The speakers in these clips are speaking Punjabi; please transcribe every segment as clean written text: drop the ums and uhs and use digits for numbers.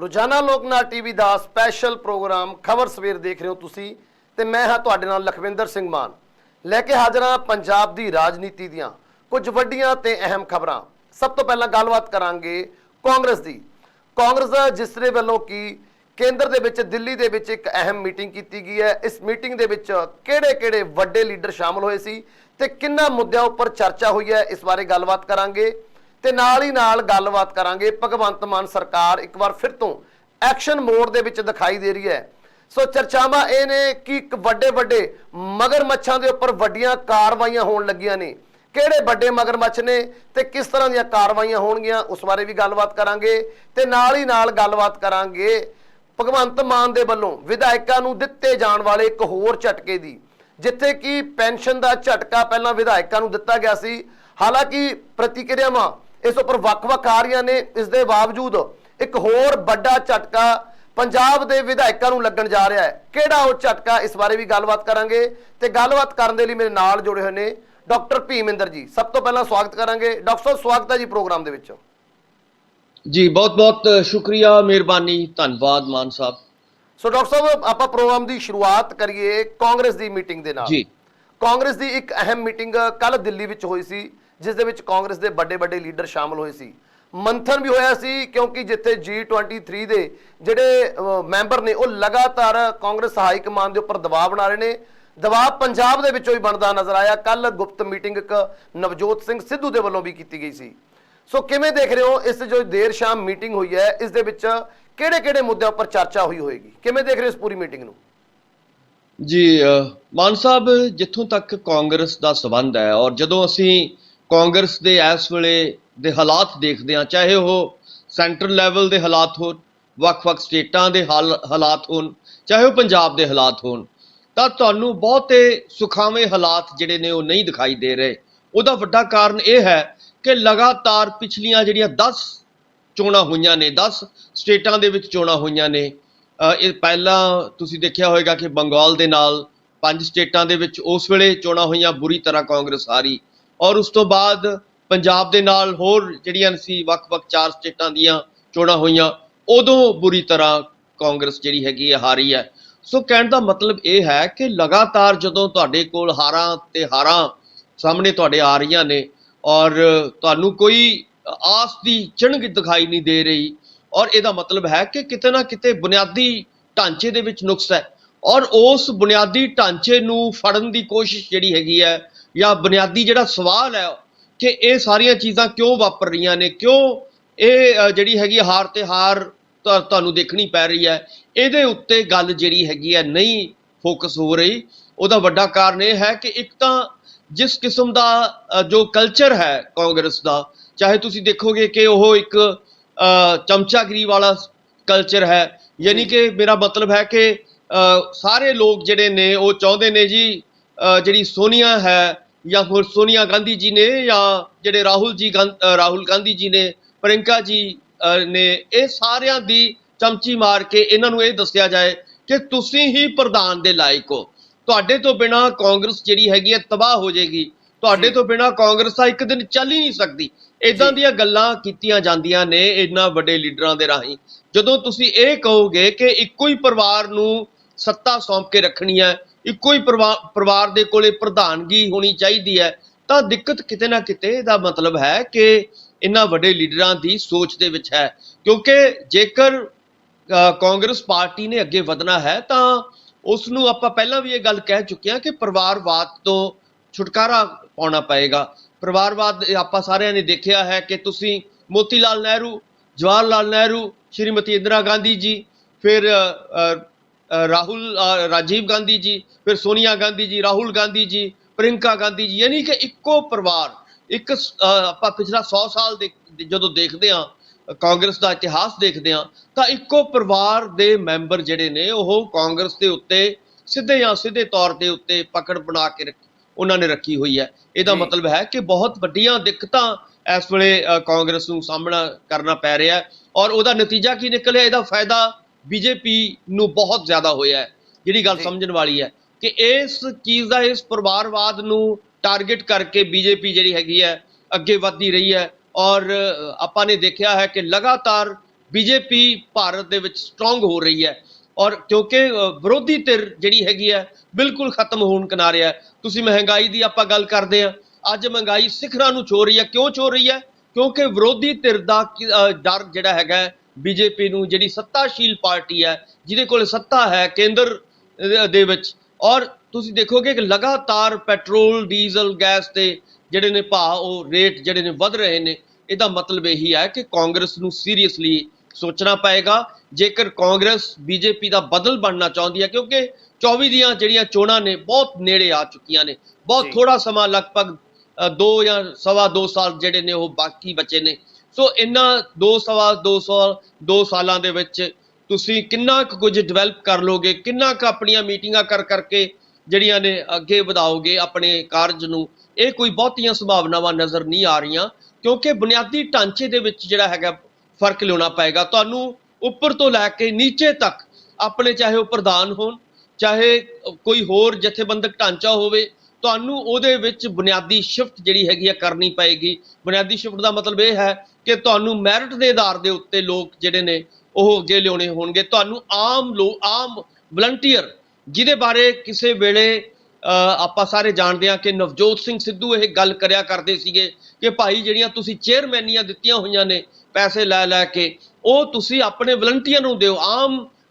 ਰੋਜ਼ਾਨਾ ਲੋਕਨਾਟ ਟੀਵੀ ਦਾ ਸਪੈਸ਼ਲ ਪ੍ਰੋਗਰਾਮ ਖਬਰ ਸਵੇਰ ਦੇਖ ਰਹੇ ਹੋ ਤੁਸੀਂ ਤੇ ਮੈਂ ਹਾਂ ਤੁਹਾਡੇ ਨਾਲ ਲਖਵਿੰਦਰ ਸਿੰਘ ਮਾਨ ਲੈ ਕੇ ਹਾਜ਼ਰ ਹਾਂ ਪੰਜਾਬ ਦੀ ਰਾਜਨੀਤੀ ਦੀਆਂ ਕੁਝ ਵੱਡੀਆਂ ਤੇ ਅਹਿਮ ਖਬਰਾਂ। ਸਭ ਤੋਂ ਪਹਿਲਾਂ ਗੱਲਬਾਤ ਕਰਾਂਗੇ ਕਾਂਗਰਸ ਦੀ। ਕਾਂਗਰਸ ਦਾ ਜਿਸ ਦੇ ਵੱਲੋਂ ਕਿ ਕੇਂਦਰ ਦੇ ਵਿੱਚ ਦਿੱਲੀ ਦੇ ਵਿੱਚ ਇੱਕ ਅਹਿਮ ਮੀਟਿੰਗ ਕੀਤੀ ਗਈ ਹੈ। ਇਸ ਮੀਟਿੰਗ ਦੇ ਵਿੱਚ ਕਿਹੜੇ-ਕਿਹੜੇ ਵੱਡੇ ਲੀਡਰ ਸ਼ਾਮਲ ਹੋਏ ਸੀ ਤੇ ਕਿੰਨਾ ਮੁੱਦਿਆਂ ਉੱਪਰ ਚਰਚਾ ਹੋਈ ਹੈ, ਇਸ ਬਾਰੇ ਗੱਲਬਾਤ ਕਰਾਂਗੇ ਤੇ ਨਾਲ ਹੀ ਨਾਲ ਗੱਲਬਾਤ ਕਰਾਂਗੇ ਭਗਵੰਤ ਮਾਨ ਸਰਕਾਰ ਇੱਕ ਵਾਰ ਫਿਰ ਤੋਂ ਐਕਸ਼ਨ ਮੋਡ ਦੇ ਵਿੱਚ ਦਿਖਾਈ ਦੇ ਰਹੀ ਹੈ। ਸੋ ਚਰਚਾਵਾਂ ਇਹ ਨੇ ਕਿ ਇੱਕ ਵੱਡੇ ਮਗਰਮੱਛਾਂ ਦੇ ਉੱਪਰ ਵੱਡੀਆਂ ਕਾਰਵਾਈਆਂ ਹੋਣ ਲੱਗੀਆਂ ਨੇ। ਕਿਹੜੇ ਵੱਡੇ ਮਗਰਮੱਛ ਨੇ ਤੇ ਕਿਸ ਤਰ੍ਹਾਂ ਦੀਆਂ ਕਾਰਵਾਈਆਂ ਹੋਣਗੀਆਂ ਉਸ ਬਾਰੇ ਵੀ ਗੱਲਬਾਤ ਕਰਾਂਗੇ ਤੇ ਨਾਲ ਹੀ ਨਾਲ ਗੱਲਬਾਤ ਕਰਾਂਗੇ ਭਗਵੰਤ ਮਾਨ ਦੇ ਵੱਲੋਂ ਵਿਧਾਇਕਾਂ ਨੂੰ ਦਿੱਤੇ ਜਾਣ ਵਾਲੇ ਇੱਕ ਹੋਰ ਝਟਕੇ ਦੀ, ਜਿੱਥੇ ਕਿ ਪੈਨਸ਼ਨ ਦਾ ਝਟਕਾ ਪਹਿਲਾਂ ਵਿਧਾਇਕਾਂ ਨੂੰ ਦਿੱਤਾ ਗਿਆ ਸੀ। ਹਾਲਾਂਕਿ ਪ੍ਰਤੀਕਿਰਿਆਵਾਂ ਇਸ ਉੱਪਰ ਵੱਖ-ਵੱਖ ਆ ਰਹੀਆਂ ਨੇ, ਇਸ ਦੇ ਬਾਵਜੂਦ ਇੱਕ ਹੋਰ ਵੱਡਾ ਝਟਕਾ ਪੰਜਾਬ ਦੇ ਵਿਧਾਇਕਾਂ ਨੂੰ ਲੱਗਣ ਜਾ ਰਿਹਾ ਹੈ। ਕਿਹੜਾ ਉਹ ਝਟਕਾ, ਇਸ ਬਾਰੇ ਵੀ ਗੱਲਬਾਤ ਕਰਾਂਗੇ ਤੇ ਗੱਲਬਾਤ ਕਰਨ ਦੇ ਲਈ ਮੇਰੇ ਨਾਲ ਜੁੜੇ ਹੋਏ ਨੇ ਡਾਕਟਰ ਭੀਮਿੰਦਰ ਜੀ। ਸਭ ਤੋਂ ਪਹਿਲਾਂ ਸਵਾਗਤ ਕਰਾਂਗੇ ਡਾਕਟਰ ਸਾਹਿਬ, ਸਵਾਗਤ ਹੈ ਜੀ ਪ੍ਰੋਗਰਾਮ ਦੇ ਵਿੱਚ। ਜੀ ਬਹੁਤ-ਬਹੁਤ ਸ਼ੁਕਰੀਆ, ਮਿਹਰਬਾਨੀ, ਧੰਨਵਾਦ ਮਾਨ ਸਾਹਿਬ। ਸੋ ਡਾਕਟਰ ਸਾਹਿਬ, ਆਪਾਂ ਪ੍ਰੋਗਰਾਮ ਦੀ ਸ਼ੁਰੂਆਤ ਕਰੀਏ ਕਾਂਗਰਸ ਦੀ ਮੀਟਿੰਗ ਦੇ ਨਾਲ। ਜੀ, ਕਾਂਗਰਸ ਦੀ ਇੱਕ ਅਹਿਮ ਮੀਟਿੰਗ ਕੱਲ ਦਿੱਲੀ ਵਿੱਚ ਹੋਈ ਸੀ, ਜਿਸ ਦੇ ਵਿੱਚ ਕਾਂਗਰਸ ਦੇ ਵੱਡੇ ਲੀਡਰ ਸ਼ਾਮਲ ਹੋਏ ਸੀ। ਮੰਥਨ ਵੀ ਹੋਇਆ ਸੀ ਕਿਉਂਕਿ ਜਿੱਥੇ G23 ਦੇ ਜਿਹੜੇ ਮੈਂਬਰ ਨੇ ਉਹ ਲਗਾਤਾਰ ਕਾਂਗਰਸ ਹਾਈ ਕਮਾਨ ਦੇ ਉੱਪਰ ਦਬਾਅ ਬਣਾ ਰਹੇ ਨੇ। ਦਬਾਅ ਪੰਜਾਬ ਦੇ ਵਿੱਚੋਂ ਹੀ ਬਣਦਾ ਨਜ਼ਰ ਆਇਆ। ਕੱਲ ਗੁਪਤ ਮੀਟਿੰਗ ਇੱਕ ਨਵਜੋਤ ਸਿੰਘ ਸਿੱਧੂ ਦੇ ਵੱਲੋਂ ਵੀ ਕੀਤੀ ਗਈ ਸੀ। ਸੋ ਕਿਵੇਂ ਦੇਖ ਰਹੇ ਹੋ ਇਸ ਜੋ ਦੇਰ ਸ਼ਾਮ ਮੀਟਿੰਗ ਹੋਈ ਹੈ, ਇਸ ਦੇ ਵਿੱਚ ਕਿਹੜੇ ਮੁੱਦਿਆਂ ਉੱਪਰ ਚਰਚਾ ਹੋਏਗੀ? ਕਿਵੇਂ ਦੇਖ ਰਹੇ ਹੋ ਇਸ ਪੂਰੀ ਮੀਟਿੰਗ ਨੂੰ? ਜੀ ਮਾਨ ਸਾਹਿਬ, ਜਿੱਥੋਂ ਤੱਕ ਕਾਂਗਰਸ ਦਾ ਸੰਬੰਧ ਹੈ ਔਰ ਜਦੋਂ ਅਸੀਂ ਕਾਂਗਰਸ ਦੇ ਇਸ ਵੇਲੇ ਦੇ ਹਾਲਾਤ ਦੇਖਦੇ ਹਾਂ, ਚਾਹੇ ਉਹ ਸੈਂਟਰਲ ਲੈਵਲ ਦੇ ਹਾਲਾਤ ਹੋਣ, ਵੱਖ-ਵੱਖ ਸਟੇਟਾਂ ਦੇ ਹਾਲਾਤ ਹੋਣ, ਚਾਹੇ ਉਹ ਪੰਜਾਬ ਦੇ ਹਾਲਾਤ ਹੋਣ, ਤਾਂ ਤੁਹਾਨੂੰ ਬਹੁਤੇ ਸੁਖਾਵੇਂ ਹਾਲਾਤ ਜਿਹੜੇ ਨੇ ਉਹ ਨਹੀਂ ਦਿਖਾਈ ਦੇ ਰਹੇ। ਉਹਦਾ ਵੱਡਾ ਕਾਰਨ ਇਹ ਹੈ ਕਿ ਲਗਾਤਾਰ ਪਿਛਲੀਆਂ ਜਿਹੜੀਆਂ 10 ਚੋਣਾਂ ਹੋਈਆਂ ਨੇ, 10 ਸਟੇਟਾਂ ਦੇ ਵਿੱਚ ਚੋਣਾਂ ਹੋਈਆਂ ਨੇ। ਇਹ ਪਹਿਲਾਂ ਤੁਸੀਂ ਦੇਖਿਆ ਹੋਵੇਗਾ ਕਿ ਬੰਗਾਲ ਦੇ ਨਾਲ 5 ਸਟੇਟਾਂ ਦੇ ਵਿੱਚ ਉਸ ਵੇਲੇ ਚੋਣਾਂ ਹੋਈਆਂ, ਬੁਰੀ ਤਰ੍ਹਾਂ ਕਾਂਗਰਸ ਹਾਰੀ। ਔਰ ਉਸ ਤੋਂ ਬਾਅਦ ਪੰਜਾਬ ਦੇ ਨਾਲ ਹੋਰ ਜਿਹੜੀਆਂ ਸੀ ਵੱਖ-ਵੱਖ 4 ਸਟੇਟਾਂ ਦੀਆਂ ਚੋਣਾਂ ਹੋਈਆਂ, ਉਦੋਂ ਬੁਰੀ ਤਰ੍ਹਾਂ ਕਾਂਗਰਸ ਜਿਹੜੀ ਹੈਗੀ ਹੈ ਹਾਰੀ ਹੈ। ਸੋ ਕਹਿਣ ਦਾ ਮਤਲਬ ਇਹ ਹੈ ਕਿ ਲਗਾਤਾਰ ਜਦੋਂ ਤੁਹਾਡੇ ਕੋਲ ਹਾਰਾਂ ਤੇ ਹਾਰਾਂ ਸਾਹਮਣੇ ਤੁਹਾਡੇ ਆ ਰਹੀਆਂ ਨੇ ਔਰ ਤੁਹਾਨੂੰ ਕੋਈ ਆਸ ਦੀ ਚਿਣਗ ਦਿਖਾਈ ਨਹੀਂ ਦੇ ਰਹੀ, ਔਰ ਇਹਦਾ ਮਤਲਬ ਹੈ ਕਿ ਕਿਤੇ ਨਾ ਕਿਤੇ ਬੁਨਿਆਦੀ ਢਾਂਚੇ ਦੇ ਵਿੱਚ ਨੁਕਸ ਹੈ। ਔਰ ਉਸ ਬੁਨਿਆਦੀ ਢਾਂਚੇ ਨੂੰ ਫੜਨ ਦੀ ਕੋਸ਼ਿਸ਼ ਜਿਹੜੀ ਹੈਗੀ ਹੈ, ਜਾਂ ਬੁਨਿਆਦੀ ਜਿਹੜਾ ਸਵਾਲ ਹੈ ਕਿ ਇਹ ਸਾਰੀਆਂ ਚੀਜ਼ਾਂ ਕਿਉਂ ਵਾਪਰ ਰਹੀਆਂ ਨੇ, ਕਿਉਂ ਇਹ ਜਿਹੜੀ ਹੈਗੀ ਹਾਰ ਤੇ ਹਾਰ ਤੁਹਾਨੂੰ ਦੇਖਣੀ ਪੈ ਰਹੀ ਹੈ, ਇਹਦੇ ਉੱਤੇ ਗੱਲ ਜਿਹੜੀ ਹੈਗੀ ਹੈ ਨਹੀਂ ਫੋਕਸ ਹੋ ਰਹੀ। ਉਹਦਾ ਵੱਡਾ ਕਾਰਨ ਇਹ ਹੈ ਕਿ ਇੱਕ ਤਾਂ ਜਿਸ ਕਿਸਮ ਦਾ ਜੋ ਕਲਚਰ ਹੈ ਕਾਂਗਰਸ ਦਾ, ਚਾਹੇ ਤੁਸੀਂ ਦੇਖੋਗੇ ਕਿ ਉਹ ਇੱਕ ਚਮਚਾਗਿਰੀ ਵਾਲਾ ਕਲਚਰ ਹੈ। ਯਾਨੀ ਕਿ ਮੇਰਾ ਮਤਲਬ ਹੈ ਕਿ ਸਾਰੇ ਲੋਕ ਜਿਹੜੇ ਨੇ ਉਹ ਚਾਹੁੰਦੇ ਨੇ ਜੀ ਜਿਹੜੀ ਸੋਨੀਆ ਹੈ ਜਾਂ ਹੋਰ ਸੋਨੀਆ ਗਾਂਧੀ ਜੀ ਨੇ, ਜਾਂ ਜਿਹੜੇ ਰਾਹੁਲ ਗਾਂਧੀ ਜੀ ਨੇ, ਪ੍ਰਿਯੰਕਾ ਜੀ ਨੇ, ਇਹ ਸਾਰਿਆਂ ਦੀ ਚਮਚੀ ਮਾਰ ਕੇ ਇਹਨਾਂ ਨੂੰ ਇਹ ਦੱਸਿਆ ਜਾਏ ਕਿ ਤੁਸੀਂ ਹੀ ਪ੍ਰਧਾਨ ਦੇ ਲਾਇਕ ਹੋ, ਤੁਹਾਡੇ ਤੋਂ ਬਿਨਾਂ ਕਾਂਗਰਸ ਜਿਹੜੀ ਹੈਗੀ ਹੈ ਤਬਾਹ ਹੋ ਜਾਏਗੀ, ਤੁਹਾਡੇ ਤੋਂ ਬਿਨਾਂ ਕਾਂਗਰਸ ਤਾਂ ਇੱਕ ਦਿਨ ਚੱਲ ਹੀ ਨਹੀਂ ਸਕਦੀ। ਇਦਾਂ ਦੀਆਂ ਗੱਲਾਂ ਕੀਤੀਆਂ ਜਾਂਦੀਆਂ ਨੇ ਇਹਨਾਂ ਵੱਡੇ ਲੀਡਰਾਂ ਦੇ ਰਾਹੀਂ। ਜਦੋਂ ਤੁਸੀਂ ਇਹ ਕਹੋਗੇ ਕਿ ਇੱਕੋ ਹੀ ਪਰਿਵਾਰ ਨੂੰ ਸੱਤਾ ਸੌਂਪ ਕੇ ਰੱਖਣੀ ਹੈ, ਇੱਕੋ ਹੀ ਪਰਿਵਾਰ ਦੇ ਕੋਲੇ ਪ੍ਰਧਾਨਗੀ ਹੋਣੀ ਚਾਹੀਦੀ ਹੈ, ਤਾਂ ਦਿੱਕਤ ਕਿਤੇ ਨਾ ਕਿਤੇ ਇਹਦਾ ਮਤਲਬ ਹੈ ਕਿ ਇਹਨਾਂ ਵੱਡੇ ਲੀਡਰਾਂ ਦੀ ਸੋਚ ਦੇ ਵਿੱਚ ਹੈ। ਕਿਉਂਕਿ ਜੇਕਰ ਕਾਂਗਰਸ ਪਾਰਟੀ ਨੇ ਅੱਗੇ ਵਧਣਾ ਹੈ ਤਾਂ ਉਸ ਨੂੰ ਆਪਾਂ ਪਹਿਲਾਂ ਵੀ ਇਹ ਗੱਲ ਕਹਿ ਚੁੱਕੇ ਹਾਂ ਕਿ ਪਰਿਵਾਰਵਾਦ ਤੋਂ ਛੁਟਕਾਰਾ ਪਾਉਣਾ ਪਏਗਾ। ਪਰਿਵਾਰਵਾਦ ਆਪਾਂ ਸਾਰਿਆਂ ਨੇ ਦੇਖਿਆ ਹੈ ਕਿ ਤੁਸੀਂ ਮੋਤੀ ਲਾਲ ਨਹਿਰੂ, ਜਵਾਹਰ ਲਾਲ ਨਹਿਰੂ, ਸ਼੍ਰੀਮਤੀ ਇੰਦਰਾ ਗਾਂਧੀ ਜੀ, ਫਿਰ ਰਾਜੀਵ ਗਾਂਧੀ ਜੀ, ਫਿਰ ਸੋਨੀਆ ਗਾਂਧੀ ਜੀ, ਰਾਹੁਲ ਗਾਂਧੀ ਜੀ, ਪ੍ਰਿਯੰਕਾ ਗਾਂਧੀ ਜੀ, ਯਾਨੀ ਕਿ ਇੱਕੋ ਪਰਿਵਾਰ, ਇੱਕ ਆਪਾਂ ਪਿਛਲਾ 100 ਸਾਲ ਜਦੋਂ ਦੇਖਦੇ ਹਾਂ, ਕਾਂਗਰਸ ਦਾ ਇਤਿਹਾਸ ਦੇਖਦੇ ਹਾਂ, ਤਾਂ ਇੱਕੋ ਪਰਿਵਾਰ ਦੇ ਮੈਂਬਰ ਜਿਹੜੇ ਨੇ ਉਹ ਕਾਂਗਰਸ ਦੇ ਉੱਤੇ ਸਿੱਧੇ ਜਾਂ ਸਿੱਧੇ ਤੌਰ ਦੇ ਉੱਤੇ ਪਕੜ ਬਣਾ ਕੇ ਉਹਨਾਂ ਨੇ ਰੱਖੀ ਹੋਈ ਹੈ। ਇਹਦਾ ਮਤਲਬ ਹੈ ਕਿ ਬਹੁਤ ਵੱਡੀਆਂ ਦਿੱਕਤਾਂ ਇਸ ਵੇਲੇ ਕਾਂਗਰਸ ਨੂੰ ਸਾਹਮਣਾ ਕਰਨਾ ਪੈ ਰਿਹਾ ਹੈ। ਔਰ ਉਹਦਾ ਨਤੀਜਾ ਕੀ ਨਿਕਲਿਆ? ਇਹਦਾ ਫਾਇਦਾ ਬੀਜੇਪੀ ਨੂੰ ਬਹੁਤ ਜ਼ਿਆਦਾ ਹੋਇਆ ਹੈ। ਜਿਹੜੀ ਗੱਲ ਸਮਝਣ ਵਾਲੀ ਹੈ ਕਿ ਇਸ ਚੀਜ਼ ਦਾ, ਇਸ ਪਰਿਵਾਰਵਾਦ ਨੂੰ ਟਾਰਗੇਟ ਕਰਕੇ ਬੀਜੇਪੀ ਜਿਹੜੀ ਹੈਗੀ ਹੈ ਅੱਗੇ ਵੱਧਦੀ ਰਹੀ ਹੈ। ਔਰ ਆਪਾਂ ਨੇ ਦੇਖਿਆ ਹੈ ਕਿ ਲਗਾਤਾਰ ਬੀਜੇਪੀ ਭਾਰਤ ਦੇ ਵਿੱਚ ਸਟਰੋਂਗ ਹੋ ਰਹੀ ਹੈ ਔਰ ਕਿਉਂਕਿ ਵਿਰੋਧੀ ਧਿਰ ਜਿਹੜੀ ਹੈਗੀ ਹੈ ਬਿਲਕੁਲ ਖਤਮ ਹੋਣ ਕਿਨਾਰੇ ਹੈ। ਤੁਸੀਂ ਮਹਿੰਗਾਈ ਦੀ ਆਪਾਂ ਗੱਲ ਕਰਦੇ ਹਾਂ, ਅੱਜ ਮਹਿੰਗਾਈ ਸਿਖਰਾਂ ਨੂੰ ਛੋ ਰਹੀ ਹੈ। ਕਿਉਂ ਛੋ ਰਹੀ ਹੈ? ਕਿਉਂਕਿ ਵਿਰੋਧੀ ਧਿਰ ਦਾ ਡਰ ਜਿਹੜਾ ਹੈਗਾ ਬੀਜੇਪੀ ਨੂੰ, ਜਿਹੜੀ ਸੱਤਾਸ਼ੀਲ ਪਾਰਟੀ ਹੈ ਜਿਹਦੇ ਕੋਲ ਸੱਤਾ ਹੈ ਕੇਂਦਰ ਦੇ ਵਿੱਚ, ਔਰ ਤੁਸੀਂ ਦੇਖੋਗੇ ਕਿ ਲਗਾਤਾਰ ਪੈਟਰੋਲ ਡੀਜ਼ਲ ਗੈਸ ਤੇ ਜਿਹੜੇ ਨੇ ਭਾਅ ਉਹ ਰੇਟ ਜਿਹੜੇ ਨੇ ਵੱਧ ਰਹੇ ਨੇ। ਇਹਦਾ ਮਤਲਬ ਇਹੀ ਹੈ ਕਿ ਕਾਂਗਰਸ ਨੂੰ ਸੀਰੀਅਸਲੀ ਸੋਚਣਾ ਪਏਗਾ ਜੇਕਰ ਕਾਂਗਰਸ ਬੀਜੇਪੀ ਦਾ ਬਦਲ ਬਣਨਾ ਚਾਹੁੰਦੀ ਹੈ, ਕਿਉਂਕਿ 24 ਦੀਆਂ ਜਿਹੜੀਆਂ ਚੋਣਾਂ ਨੇ ਬਹੁਤ ਨੇੜੇ ਆ ਚੁੱਕੀਆਂ ਨੇ। ਬਹੁਤ ਥੋੜਾ ਸਮਾਂ, ਲਗਭਗ 2 ਜਾਂ ਸਵਾ 2 ਸਾਲ ਜਿਹੜੇ ਨੇ ਉਹ ਬਾਕੀ ਬਚੇ ਨੇ। ਸੋ ਇਹਨਾਂ 2 ਸਾਲਾਂ ਦੇ ਵਿੱਚ ਤੁਸੀਂ ਕਿੰਨਾ ਕੁਝ ਡਿਵੈਲਪ ਕਰ ਲੋਗੇ, ਕਿੰਨਾ ਕੁ ਆਪਣੀਆਂ ਮੀਟਿੰਗਾਂ ਕਰਕੇ ਜਿਹੜੀਆਂ ਨੇ ਅੱਗੇ ਵਧਾਓਗੇ ਆਪਣੇ ਕਾਰਜ ਨੂੰ, ਇਹ ਕੋਈ ਬਹੁਤੀਆਂ ਸੰਭਾਵਨਾਵਾਂ ਨਜ਼ਰ ਨਹੀਂ ਆ ਰਹੀਆਂ। ਕਿਉਂਕਿ ਬੁਨਿਆਦੀ ਢਾਂਚੇ ਦੇ ਵਿੱਚ ਜਿਹੜਾ ਹੈਗਾ ਫਰਕ ਲਿਆਉਣਾ ਪਏਗਾ ਤੁਹਾਨੂੰ। ਉੱਪਰ ਤੋਂ ਲੈ ਕੇ ਨੀਚੇ ਤੱਕ ਆਪਣੇ, ਚਾਹੇ ਉਹ ਪ੍ਰਧਾਨ ਹੋਣ, ਚਾਹੇ ਕੋਈ ਹੋਰ ਜਥੇਬੰਦਕ ਢਾਂਚਾ ਹੋਵੇ, ਤੁਹਾਨੂੰ ਉਹਦੇ ਵਿੱਚ ਬੁਨਿਆਦੀ ਸ਼ਿਫਟ ਜਿਹੜੀ ਹੈਗੀ ਆ ਕਰਨੀ ਪਏਗੀ। ਬੁਨਿਆਦੀ ਸ਼ਿਫਟ ਦਾ ਮਤਲਬ ਇਹ ਹੈ ਕਿ ਤੁਹਾਨੂੰ ਮੈਰਿਟ ਦੇ ਆਧਾਰ ਦੇ ਉੱਤੇ ਲੋਕ ਜਿਹੜੇ ਨੇ ਉਹ ਅੱਗੇ ਲਿਆਉਣੇ ਹੋਣਗੇ। ਤੁਹਾਨੂੰ ਆਮ ਵਲੰਟੀਅਰ, ਜਿਹਦੇ ਬਾਰੇ ਕਿਸੇ ਵੇਲੇ ਆਪਾਂ ਸਾਰੇ ਜਾਣਦੇ ਹਾਂ ਕਿ ਨਵਜੋਤ ਸਿੰਘ ਸਿੱਧੂ ਇਹ ਗੱਲ ਕਰਿਆ ਕਰਦੇ ਸੀਗੇ ਕਿ ਭਾਈ ਜਿਹੜੀਆਂ ਤੁਸੀਂ ਚੇਅਰਮੈਨੀਆਂ ਦਿੱਤੀਆਂ ਹੋਈਆਂ ਨੇ ਪੈਸੇ ਲੈ ਕੇ, ਉਹ ਤੁਸੀਂ ਆਪਣੇ ਵਲੰਟੀਅਰ ਨੂੰ ਦਿਓ।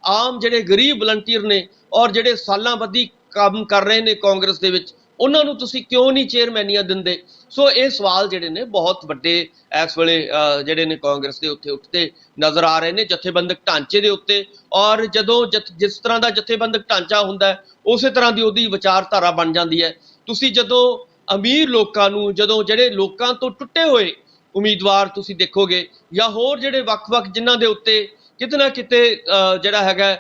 ਆਮ ਜਿਹੜੇ ਗਰੀਬ ਵਲੰਟੀਅਰ ਨੇ ਔਰ ਜਿਹੜੇ ਸਾਲਾਂ ਬੱਧੀ ਕੰਮ ਕਰ ਰਹੇ ਨੇ ਕਾਂਗਰਸ ਦੇ ਵਿੱਚ, ਉਹਨਾਂ ਨੂੰ ਤੁਸੀਂ ਕਿਉਂ ਨਹੀਂ ਚੇਅਰਮੈਨੀਆਂ ਦਿੰਦੇ? ਸੋ ਇਹ ਸਵਾਲ ਜਿਹੜੇ ਨੇ ਬਹੁਤ ਵੱਡੇ ਇਸ ਵੇਲੇ ਜਿਹੜੇ ਨੇ ਕਾਂਗਰਸ ਦੇ ਉੱਤੇ ਉੱਠਦੇ ਨਜ਼ਰ ਆ ਰਹੇ ਨੇ, ਜਥੇਬੰਦਕ ਢਾਂਚੇ ਦੇ ਉੱਤੇ। ਔਰ ਜਦੋਂ ਜਿਸ ਤਰ੍ਹਾਂ ਦਾ ਜਥੇਬੰਦਕ ਢਾਂਚਾ ਹੁੰਦਾ ਹੈ ਉਸੇ ਤਰ੍ਹਾਂ ਦੀ ਉਹਦੀ ਵਿਚਾਰਧਾਰਾ ਬਣ ਜਾਂਦੀ ਹੈ। ਤੁਸੀਂ ਜਦੋਂ ਅਮੀਰ ਲੋਕਾਂ ਨੂੰ, ਜਦੋਂ ਜਿਹੜੇ ਲੋਕਾਂ ਤੋਂ ਟੁੱਟੇ ਹੋਏ ਉਮੀਦਵਾਰ ਤੁਸੀਂ ਦੇਖੋਗੇ, ਜਾਂ ਹੋਰ ਜਿਹੜੇ ਵੱਖ-ਵੱਖ ਜਿਨ੍ਹਾਂ ਦੇ ਉੱਤੇ ਕਿਤੇ ਨਾ ਕਿਤੇ ਜਿਹੜਾ ਹੈਗਾ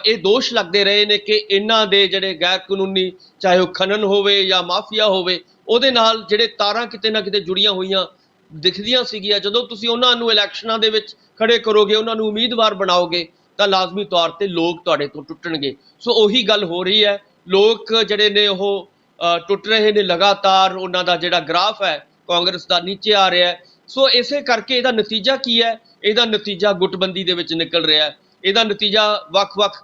ਇਹ ਦੋਸ਼ ਲੱਗਦੇ ਰਹੇ ਨੇ ਕਿ ਇਹਨਾਂ ਦੇ ਜਿਹੜੇ ਗੈਰ ਕਾਨੂੰਨੀ, ਚਾਹੇ ਉਹ ਖਨਨ ਹੋਵੇ ਜਾਂ ਮਾਫੀਆ ਹੋਵੇ, ਉਹਦੇ ਨਾਲ ਜਿਹੜੇ ਤਾਰਾਂ ਕਿਤੇ ਨਾ ਕਿਤੇ ਜੁੜੀਆਂ ਹੋਈਆਂ ਦਿਖਦੀਆਂ ਸੀਗੀਆਂ। ਜਦੋਂ ਤੁਸੀਂ ਉਹਨਾਂ ਨੂੰ ਇਲੈਕਸ਼ਨਾਂ ਦੇ ਵਿੱਚ ਖੜੇ ਕਰੋਗੇ, ਉਹਨਾਂ ਨੂੰ ਉਮੀਦਵਾਰ ਬਣਾਓਗੇ, ਤਾਂ ਲਾਜ਼ਮੀ ਤੌਰ ਤੇ ਲੋਕ ਤੁਹਾਡੇ ਤੋਂ ਟੁੱਟਣਗੇ। ਸੋ ਉਹੀ ਗੱਲ ਹੋ ਰਹੀ ਹੈ, ਲੋਕ ਜਿਹੜੇ ਨੇ ਉਹ ਟੁੱਟ ਰਹੇ ਨੇ ਲਗਾਤਾਰ। ਉਹਨਾਂ ਦਾ ਜਿਹੜਾ ਗ੍ਰਾਫ ਹੈ ਕਾਂਗਰਸ ਦਾ ਨੀਚੇ ਆ ਰਿਹਾ ਹੈ। ਸੋ ਇਸੇ ਕਰਕੇ ਇਹਦਾ ਨਤੀਜਾ ਕੀ ਹੈ? ਇਹਦਾ ਨਤੀਜਾ ਗੁੱਟਬੰਦੀ ਦੇ ਵਿੱਚ ਨਿਕਲ ਰਿਹਾ ਹੈ। ਇਹਦਾ ਨਤੀਜਾ ਵੱਖ-ਵੱਖ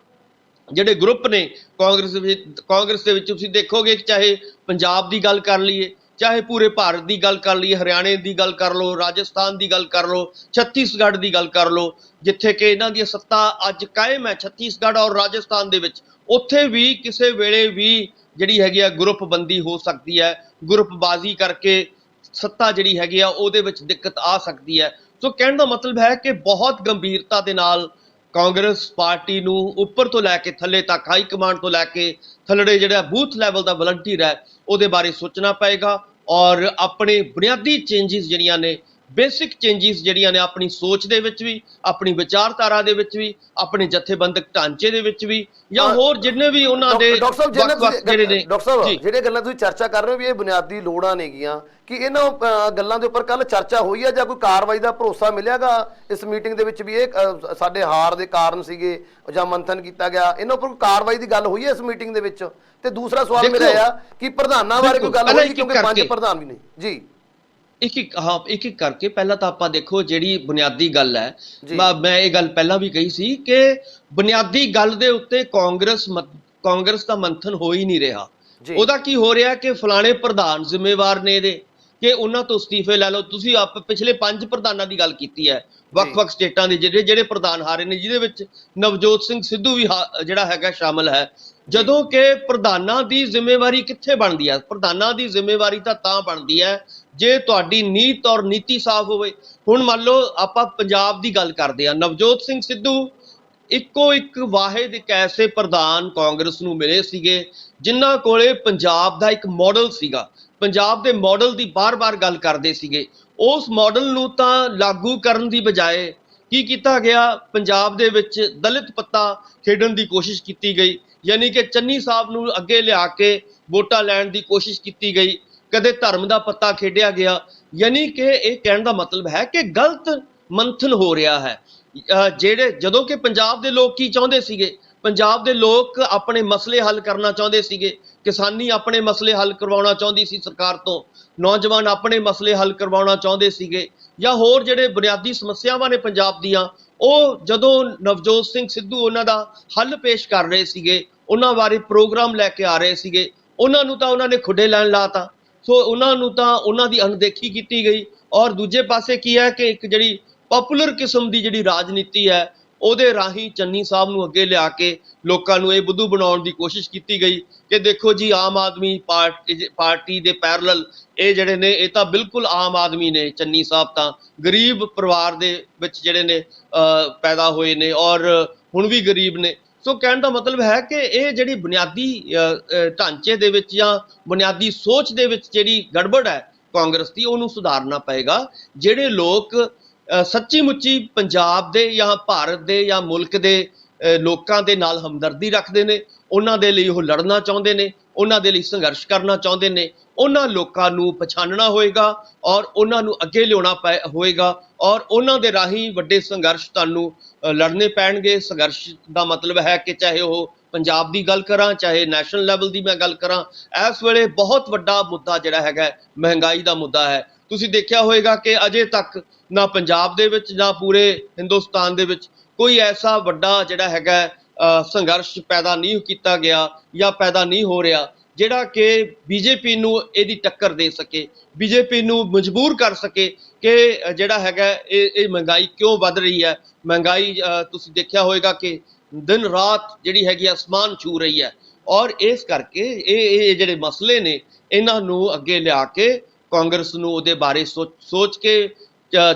ਜਿਹੜੇ ਗਰੁੱਪ ਨੇ ਕਾਂਗਰਸ ਦੇ ਵਿੱਚ ਤੁਸੀਂ ਦੇਖੋਗੇ ਕਿ ਚਾਹੇ ਪੰਜਾਬ ਦੀ ਗੱਲ ਕਰ ਲਈਏ, ਚਾਹੇ ਪੂਰੇ ਭਾਰਤ ਦੀ ਗੱਲ ਕਰ ਲਈਏ, ਹਰਿਆਣੇ ਦੀ ਗੱਲ ਕਰ ਲਓ, ਰਾਜਸਥਾਨ ਦੀ ਗੱਲ ਕਰ ਲਓ, ਛੱਤੀਸਗੜ੍ਹ ਦੀ ਗੱਲ ਕਰ ਲਓ, ਜਿੱਥੇ ਕਿ ਇਹਨਾਂ ਦੀ ਸੱਤਾ ਅੱਜ ਕਾਇਮ ਹੈ ਛੱਤੀਸਗੜ੍ਹ ਔਰ ਰਾਜਸਥਾਨ ਦੇ ਵਿੱਚ। ਉੱਥੇ ਵੀ ਕਿਸੇ ਵੇਲੇ ਵੀ ਜਿਹੜੀ ਹੈਗੀ ਆ ਗਰੁੱਪਬੰਦੀ ਹੋ ਸਕਦੀ ਹੈ, ਗਰੁੱਪਬਾਜ਼ੀ ਕਰਕੇ ਸੱਤਾ ਜਿਹੜੀ ਹੈਗੀ ਆ ਉਹਦੇ ਵਿੱਚ ਦਿੱਕਤ ਆ ਸਕਦੀ ਹੈ। ਸੋ ਕਹਿਣ ਦਾ ਮਤਲਬ ਹੈ ਕਿ ਬਹੁਤ ਗੰਭੀਰਤਾ ਦੇ ਨਾਲ ਕਾਂਗਰਸ ਪਾਰਟੀ ਨੂੰ ਉੱਪਰ ਤੋਂ ਲੈ ਕੇ ਥੱਲੇ ਤੱਕ, ਹਾਈ ਕਮਾਂਡ ਤੋਂ ਲੈ ਕੇ ਥੱਲੜੇ ਜਿਹੜਾ ਬੂਥ ਲੈਵਲ ਦਾ ਵਲੰਟੀਅਰ ਹੈ ਉਹਦੇ ਬਾਰੇ ਸੋਚਣਾ ਪਏਗਾ ਔਰ ਆਪਣੇ ਬੁਨਿਆਦੀ ਚੇਂਜਿਸ ਜਿਹੜੀਆਂ ਨੇ, ਬੇਸਿਕ ਚੇਂਜਿਸ ਜਿਹੜੀਆਂ ਨੇ ਆਪਣੀ ਸੋਚ ਦੇ ਵਿੱਚ ਵੀ, ਆਪਣੀ ਵਿਚਾਰਧਾਰਾ ਦੇ ਵਿੱਚ ਵੀ, ਆਪਣੇ ਜਥੇਬੰਦਕ ਢਾਂਚੇ ਦੇ ਵਿੱਚ ਵੀ, ਜਾਂ ਹੋਰ ਜਿੰਨੇ ਵੀ ਉਹਨਾਂ ਦੇ ਡਾਕਟਰ ਸਾਹਿਬ ਜਿਹੜੇ ਗੱਲਾਂ ਤੁਸੀਂ ਚਰਚਾ ਕਰ ਰਹੇ ਹੋ ਵੀ ਇਹ ਬੁਨਿਆਦੀ ਲੋੜਾਂ ਨੇਗੀਆਂ, ਕਿ ਇਹਨਾਂ ਗੱਲਾਂ ਦੇ ਉੱਪਰ ਕੱਲ ਚਰਚਾ ਹੋਈ ਹੈ ਜਾਂ ਕੋਈ ਕਾਰਵਾਈ ਦਾ ਭਰੋਸਾ ਮਿਲਿਆਗਾ ਇਸ ਮੀਟਿੰਗ ਦੇ ਵਿੱਚ ਵੀ ਇਹ ਸਾਡੇ ਹਾਰ ਦੇ ਕਾਰਨ ਸੀਗੇ ਜਾਂ ਮੰਥਨ ਕੀਤਾ ਗਿਆ, ਇਹਨਾਂ ਉੱਪਰ ਕਾਰਵਾਈ ਦੀ ਗੱਲ ਹੋਈ ਹੈ ਇਸ ਮੀਟਿੰਗ ਦੇ ਵਿੱਚ? ਤੇ ਦੂਸਰਾ ਸਵਾਲ ਮੇਰਾ ਇਹ ਆ ਕਿ ਪ੍ਰਧਾਨਾਂ ਬਾਰੇ ਕੋਈ ਗੱਲ ਹੋਈ, ਕਿਉਂਕਿ 5 ਪ੍ਰਧਾਨ ਵੀ ਨੇ ਜੀ। ਇੱਕ ਇੱਕ ਕਰਕੇ ਪਹਿਲਾਂ ਤਾਂ ਆਪਾਂ ਦੇਖੋ ਜਿਹੜੀ ਬੁਨਿਆਦੀ ਗੱਲ ਹੈ, ਮੈਂ ਇਹ ਗੱਲ ਪਹਿਲਾਂ ਵੀ ਕਹੀ ਸੀ ਕਿ ਬੁਨਿਆਦੀ ਗੱਲ ਦੇ ਉੱਤੇ ਕਾਂਗਰਸ ਦਾ ਮੰਥਨ ਹੋ ਹੀ ਨਹੀਂ ਰਿਹਾ। ਉਹਦਾ ਕੀ ਹੋ ਰਿਹਾ ਕਿ ਫਲਾਣੇ ਪ੍ਰਧਾਨ ਜ਼ਿੰਮੇਵਾਰ ਨੇ ਇਹਦੇ, ਕਿ ਉਹਨਾਂ ਤੋਂ ਅਸਤੀਫੇ ਲੈ ਲਓ। ਤੁਸੀਂ ਪਿਛਲੇ 5 ਪ੍ਰਧਾਨਾਂ ਦੀ ਗੱਲ ਕੀਤੀ ਹੈ, ਵੱਖ-ਵੱਖ ਸਟੇਟਾਂ ਦੇ ਜਿਹੜੇ ਪ੍ਰਧਾਨ ਹਾਰੇ ਨੇ, ਜਿਹਦੇ ਵਿੱਚ ਨਵਜੋਤ ਸਿੰਘ ਸਿੱਧੂ ਵੀ ਜਿਹੜਾ ਹੈਗਾ ਸ਼ਾਮਲ ਹੈ। ਜਦੋਂ ਕਿ ਪ੍ਰਧਾਨਾਂ ਦੀ ਜ਼ਿੰਮੇਵਾਰੀ ਕਿੱਥੇ ਬਣਦੀ ਹੈ? ਪ੍ਰਧਾਨਾਂ ਦੀ ਜ਼ਿੰਮੇਵਾਰੀ ਤਾਂ ਬਣਦੀ ਹੈ ਜੇ ਤੁਹਾਡੀ ਨੀਤ ਔਰ ਨੀਤੀ ਸਾਫ਼ ਹੋਵੇ। ਹੁਣ ਮੰਨ ਲਓ ਆਪਾਂ ਪੰਜਾਬ ਦੀ ਗੱਲ ਕਰਦੇ ਹਾਂ, ਨਵਜੋਤ ਸਿੰਘ ਸਿੱਧੂ ਇੱਕੋ ਇੱਕ ਵਾਹਿਦ ਇੱਕ ਐਸੇ ਪ੍ਰਧਾਨ ਕਾਂਗਰਸ ਨੂੰ ਮਿਲੇ ਸੀਗੇ ਜਿਨ੍ਹਾਂ ਕੋਲੇ ਪੰਜਾਬ ਦਾ ਇੱਕ ਮਾਡਲ ਸੀਗਾ, ਪੰਜਾਬ ਦੇ ਮਾਡਲ ਦੀ ਬਾਰ-ਬਾਰ ਗੱਲ ਕਰਦੇ ਸੀਗੇ। ਉਸ ਮਾਡਲ ਨੂੰ ਤਾਂ ਲਾਗੂ ਕਰਨ ਦੀ ਬਜਾਏ ਕੀ ਕੀਤਾ ਗਿਆ, ਪੰਜਾਬ ਦੇ ਵਿੱਚ ਦਲਿਤ ਪੱਤਾ ਖੇਡਣ ਦੀ ਕੋਸ਼ਿਸ਼ ਕੀਤੀ ਗਈ, ਯਾਨੀ ਕਿ ਚੰਨੀ ਸਾਹਿਬ ਨੂੰ ਅੱਗੇ ਲਿਆ ਕੇ ਵੋਟਾਂ ਲੈਣ ਦੀ ਕੋਸ਼ਿਸ਼ ਕੀਤੀ ਗਈ, ਕਦੇ ਧਰਮ ਦਾ ਪੱਤਾ ਖੇਡਿਆ ਗਿਆ। ਯਾਨੀ ਕਿ ਇਹ ਕਹਿਣ ਦਾ ਮਤਲਬ ਹੈ ਕਿ ਗਲਤ ਮੰਥਨ ਹੋ ਰਿਹਾ ਹੈ। ਜਦੋਂ ਕਿ ਪੰਜਾਬ ਦੇ ਲੋਕ ਕੀ ਚਾਹੁੰਦੇ ਸੀਗੇ, ਪੰਜਾਬ ਦੇ ਲੋਕ ਆਪਣੇ ਮਸਲੇ ਹੱਲ ਕਰਨਾ ਚਾਹੁੰਦੇ ਸੀਗੇ, ਕਿਸਾਨੀ ਆਪਣੇ ਮਸਲੇ ਹੱਲ ਕਰਵਾਉਣਾ ਚਾਹੁੰਦੀ ਸੀ ਸਰਕਾਰ ਤੋਂ, ਨੌਜਵਾਨ ਆਪਣੇ ਮਸਲੇ ਹੱਲ ਕਰਵਾਉਣਾ ਚਾਹੁੰਦੇ ਸੀਗੇ, ਜਾਂ ਹੋਰ ਜਿਹੜੇ ਬੁਨਿਆਦੀ ਸਮੱਸਿਆਵਾਂ ਨੇ ਪੰਜਾਬ ਦੀਆਂ ਉਹ ਜਦੋਂ ਨਵਜੋਤ ਸਿੰਘ ਸਿੱਧੂ ਉਹਨਾਂ ਦਾ ਹੱਲ ਪੇਸ਼ ਕਰ ਰਹੇ ਸੀਗੇ, ਉਹਨਾਂ ਬਾਰੇ ਪ੍ਰੋਗਰਾਮ ਲੈ ਕੇ ਆ ਰਹੇ ਸੀਗੇ, ਉਹਨਾਂ ਨੂੰ ਤਾਂ ਉਹਨਾਂ ਨੇ ਖੁੱਡੇ ਲੈਣ ਲਾਤਾ। ਸੋ ਉਹਨਾਂ ਨੂੰ ਤਾਂ ਉਹਨਾਂ ਦੀ ਅਣਦੇਖੀ ਕੀਤੀ ਗਈ। ਔਰ ਦੂਜੇ ਪਾਸੇ ਕੀ ਹੈ ਕਿ ਇੱਕ ਜਿਹੜੀ ਪਪੂਲਰ ਕਿਸਮ ਦੀ ਜਿਹੜੀ ਰਾਜਨੀਤੀ ਹੈ ਉਹਦੇ ਰਾਹੀਂ ਚੰਨੀ ਸਾਹਿਬ ਨੂੰ ਅੱਗੇ ਲਿਆ ਕੇ ਲੋਕਾਂ ਨੂੰ ਇਹ ਬੁੱਧੂ ਬਣਾਉਣ ਦੀ ਕੋਸ਼ਿਸ਼ ਕੀਤੀ ਗਈ ਕਿ ਦੇਖੋ ਜੀ ਆਮ ਆਦਮੀ ਪਾਰਟੀ ਦੇ ਪੈਰਲਲ ਇਹ ਜਿਹੜੇ ਨੇ ਇਹ ਤਾਂ ਬਿਲਕੁਲ ਆਮ ਆਦਮੀ ਨੇ, ਚੰਨੀ ਸਾਹਿਬ ਤਾਂ ਗਰੀਬ ਪਰਿਵਾਰ ਦੇ ਵਿੱਚ ਜਿਹੜੇ ਨੇ ਪੈਦਾ ਹੋਏ ਨੇ ਔਰ ਹੁਣ ਵੀ ਗਰੀਬ ਨੇ। ਸੋ ਕਹਿਣ ਦਾ ਮਤਲਬ ਹੈ ਕਿ ਇਹ ਜਿਹੜੀ ਬੁਨਿਆਦੀ ਢਾਂਚੇ ਦੇ ਵਿੱਚ ਜਾਂ ਬੁਨਿਆਦੀ ਸੋਚ ਦੇ ਵਿੱਚ ਜਿਹੜੀ ਗੜਬੜ ਹੈ ਕਾਂਗਰਸ ਦੀ, ਉਹਨੂੰ ਸੁਧਾਰਨਾ ਪਏਗਾ। ਜਿਹੜੇ ਲੋਕ ਸੱਚੀ ਮੁੱਚੀ ਪੰਜਾਬ ਦੇ ਜਾਂ ਭਾਰਤ ਦੇ ਜਾਂ ਮੁਲਕ ਦੇ ਲੋਕਾਂ ਦੇ ਨਾਲ ਹਮਦਰਦੀ ਰੱਖਦੇ ਨੇ, ਉਹਨਾਂ ਦੇ ਲਈ ਉਹ ਲੜਨਾ ਚਾਹੁੰਦੇ ਨੇ, ਉਹਨਾਂ ਦੇ ਲਈ ਸੰਘਰਸ਼ ਕਰਨਾ ਚਾਹੁੰਦੇ ਨੇ, ਉਹਨਾਂ ਲੋਕਾਂ ਨੂੰ ਪਛਾਣਨਾ ਹੋਏਗਾ ਔਰ ਉਹਨਾਂ ਨੂੰ ਅੱਗੇ ਲਿਆਉਣਾ ਹੋਏਗਾ ਔਰ ਉਹਨਾਂ ਦੇ ਰਾਹੀਂ ਵੱਡੇ ਸੰਘਰਸ਼ ਤੁਹਾਨੂੰ ਲੜਨੇ ਪੈਣਗੇ। ਸੰਘਰਸ਼ ਦਾ ਮਤਲਬ ਹੈ ਕਿ ਚਾਹੇ ਉਹ ਪੰਜਾਬ ਦੀ ਗੱਲ ਕਰਾਂ, ਚਾਹੇ ਨੈਸ਼ਨਲ ਲੈਵਲ ਦੀ ਮੈਂ ਗੱਲ ਕਰਾਂ, ਇਸ ਵੇਲੇ ਬਹੁਤ ਵੱਡਾ ਮੁੱਦਾ ਜਿਹੜਾ ਹੈਗਾ ਮਹਿੰਗਾਈ ਦਾ ਮੁੱਦਾ ਹੈ। ਤੁਸੀਂ ਦੇਖਿਆ ਹੋਏਗਾ ਕਿ ਅਜੇ ਤੱਕ ਨਾ ਪੰਜਾਬ ਦੇ ਵਿੱਚ ਨਾ ਪੂਰੇ ਹਿੰਦੁਸਤਾਨ ਦੇ ਵਿੱਚ ਕੋਈ ਐਸਾ ਵੱਡਾ ਜਿਹੜਾ ਹੈਗਾ ਸੰਘਰਸ਼ ਪੈਦਾ ਨਹੀਂ ਕੀਤਾ ਗਿਆ ਜਾਂ ਪੈਦਾ ਨਹੀਂ ਹੋ ਰਿਹਾ ਜਿਹੜਾ ਕਿ ਬੀਜੇਪੀ ਨੂੰ ਇਹਦੀ ਟੱਕਰ ਦੇ ਸਕੇ, ਬੀਜੇਪੀ ਨੂੰ ਮਜਬੂਰ ਕਰ ਸਕੇ ਕਿ ਜਿਹੜਾ ਹੈਗਾ ਇਹ ਮਹਿੰਗਾਈ ਕਿਉਂ ਵੱਧ ਰਹੀ ਹੈ। ਮਹਿੰਗਾਈ ਤੁਸੀਂ ਦੇਖਿਆ ਹੋਏਗਾ ਕਿ ਦਿਨ ਰਾਤ ਜਿਹੜੀ ਹੈਗੀ ਅਸਮਾਨ ਛੂ ਰਹੀ ਹੈ ਔਰ ਇਸ ਕਰਕੇ ਇਹ ਜਿਹੜੇ ਮਸਲੇ ਨੇ ਇਹਨਾਂ ਨੂੰ ਅੱਗੇ ਲਿਆ ਕੇ ਕਾਂਗਰਸ ਨੂੰ ਉਹਦੇ ਬਾਰੇ ਸੋਚ ਕੇ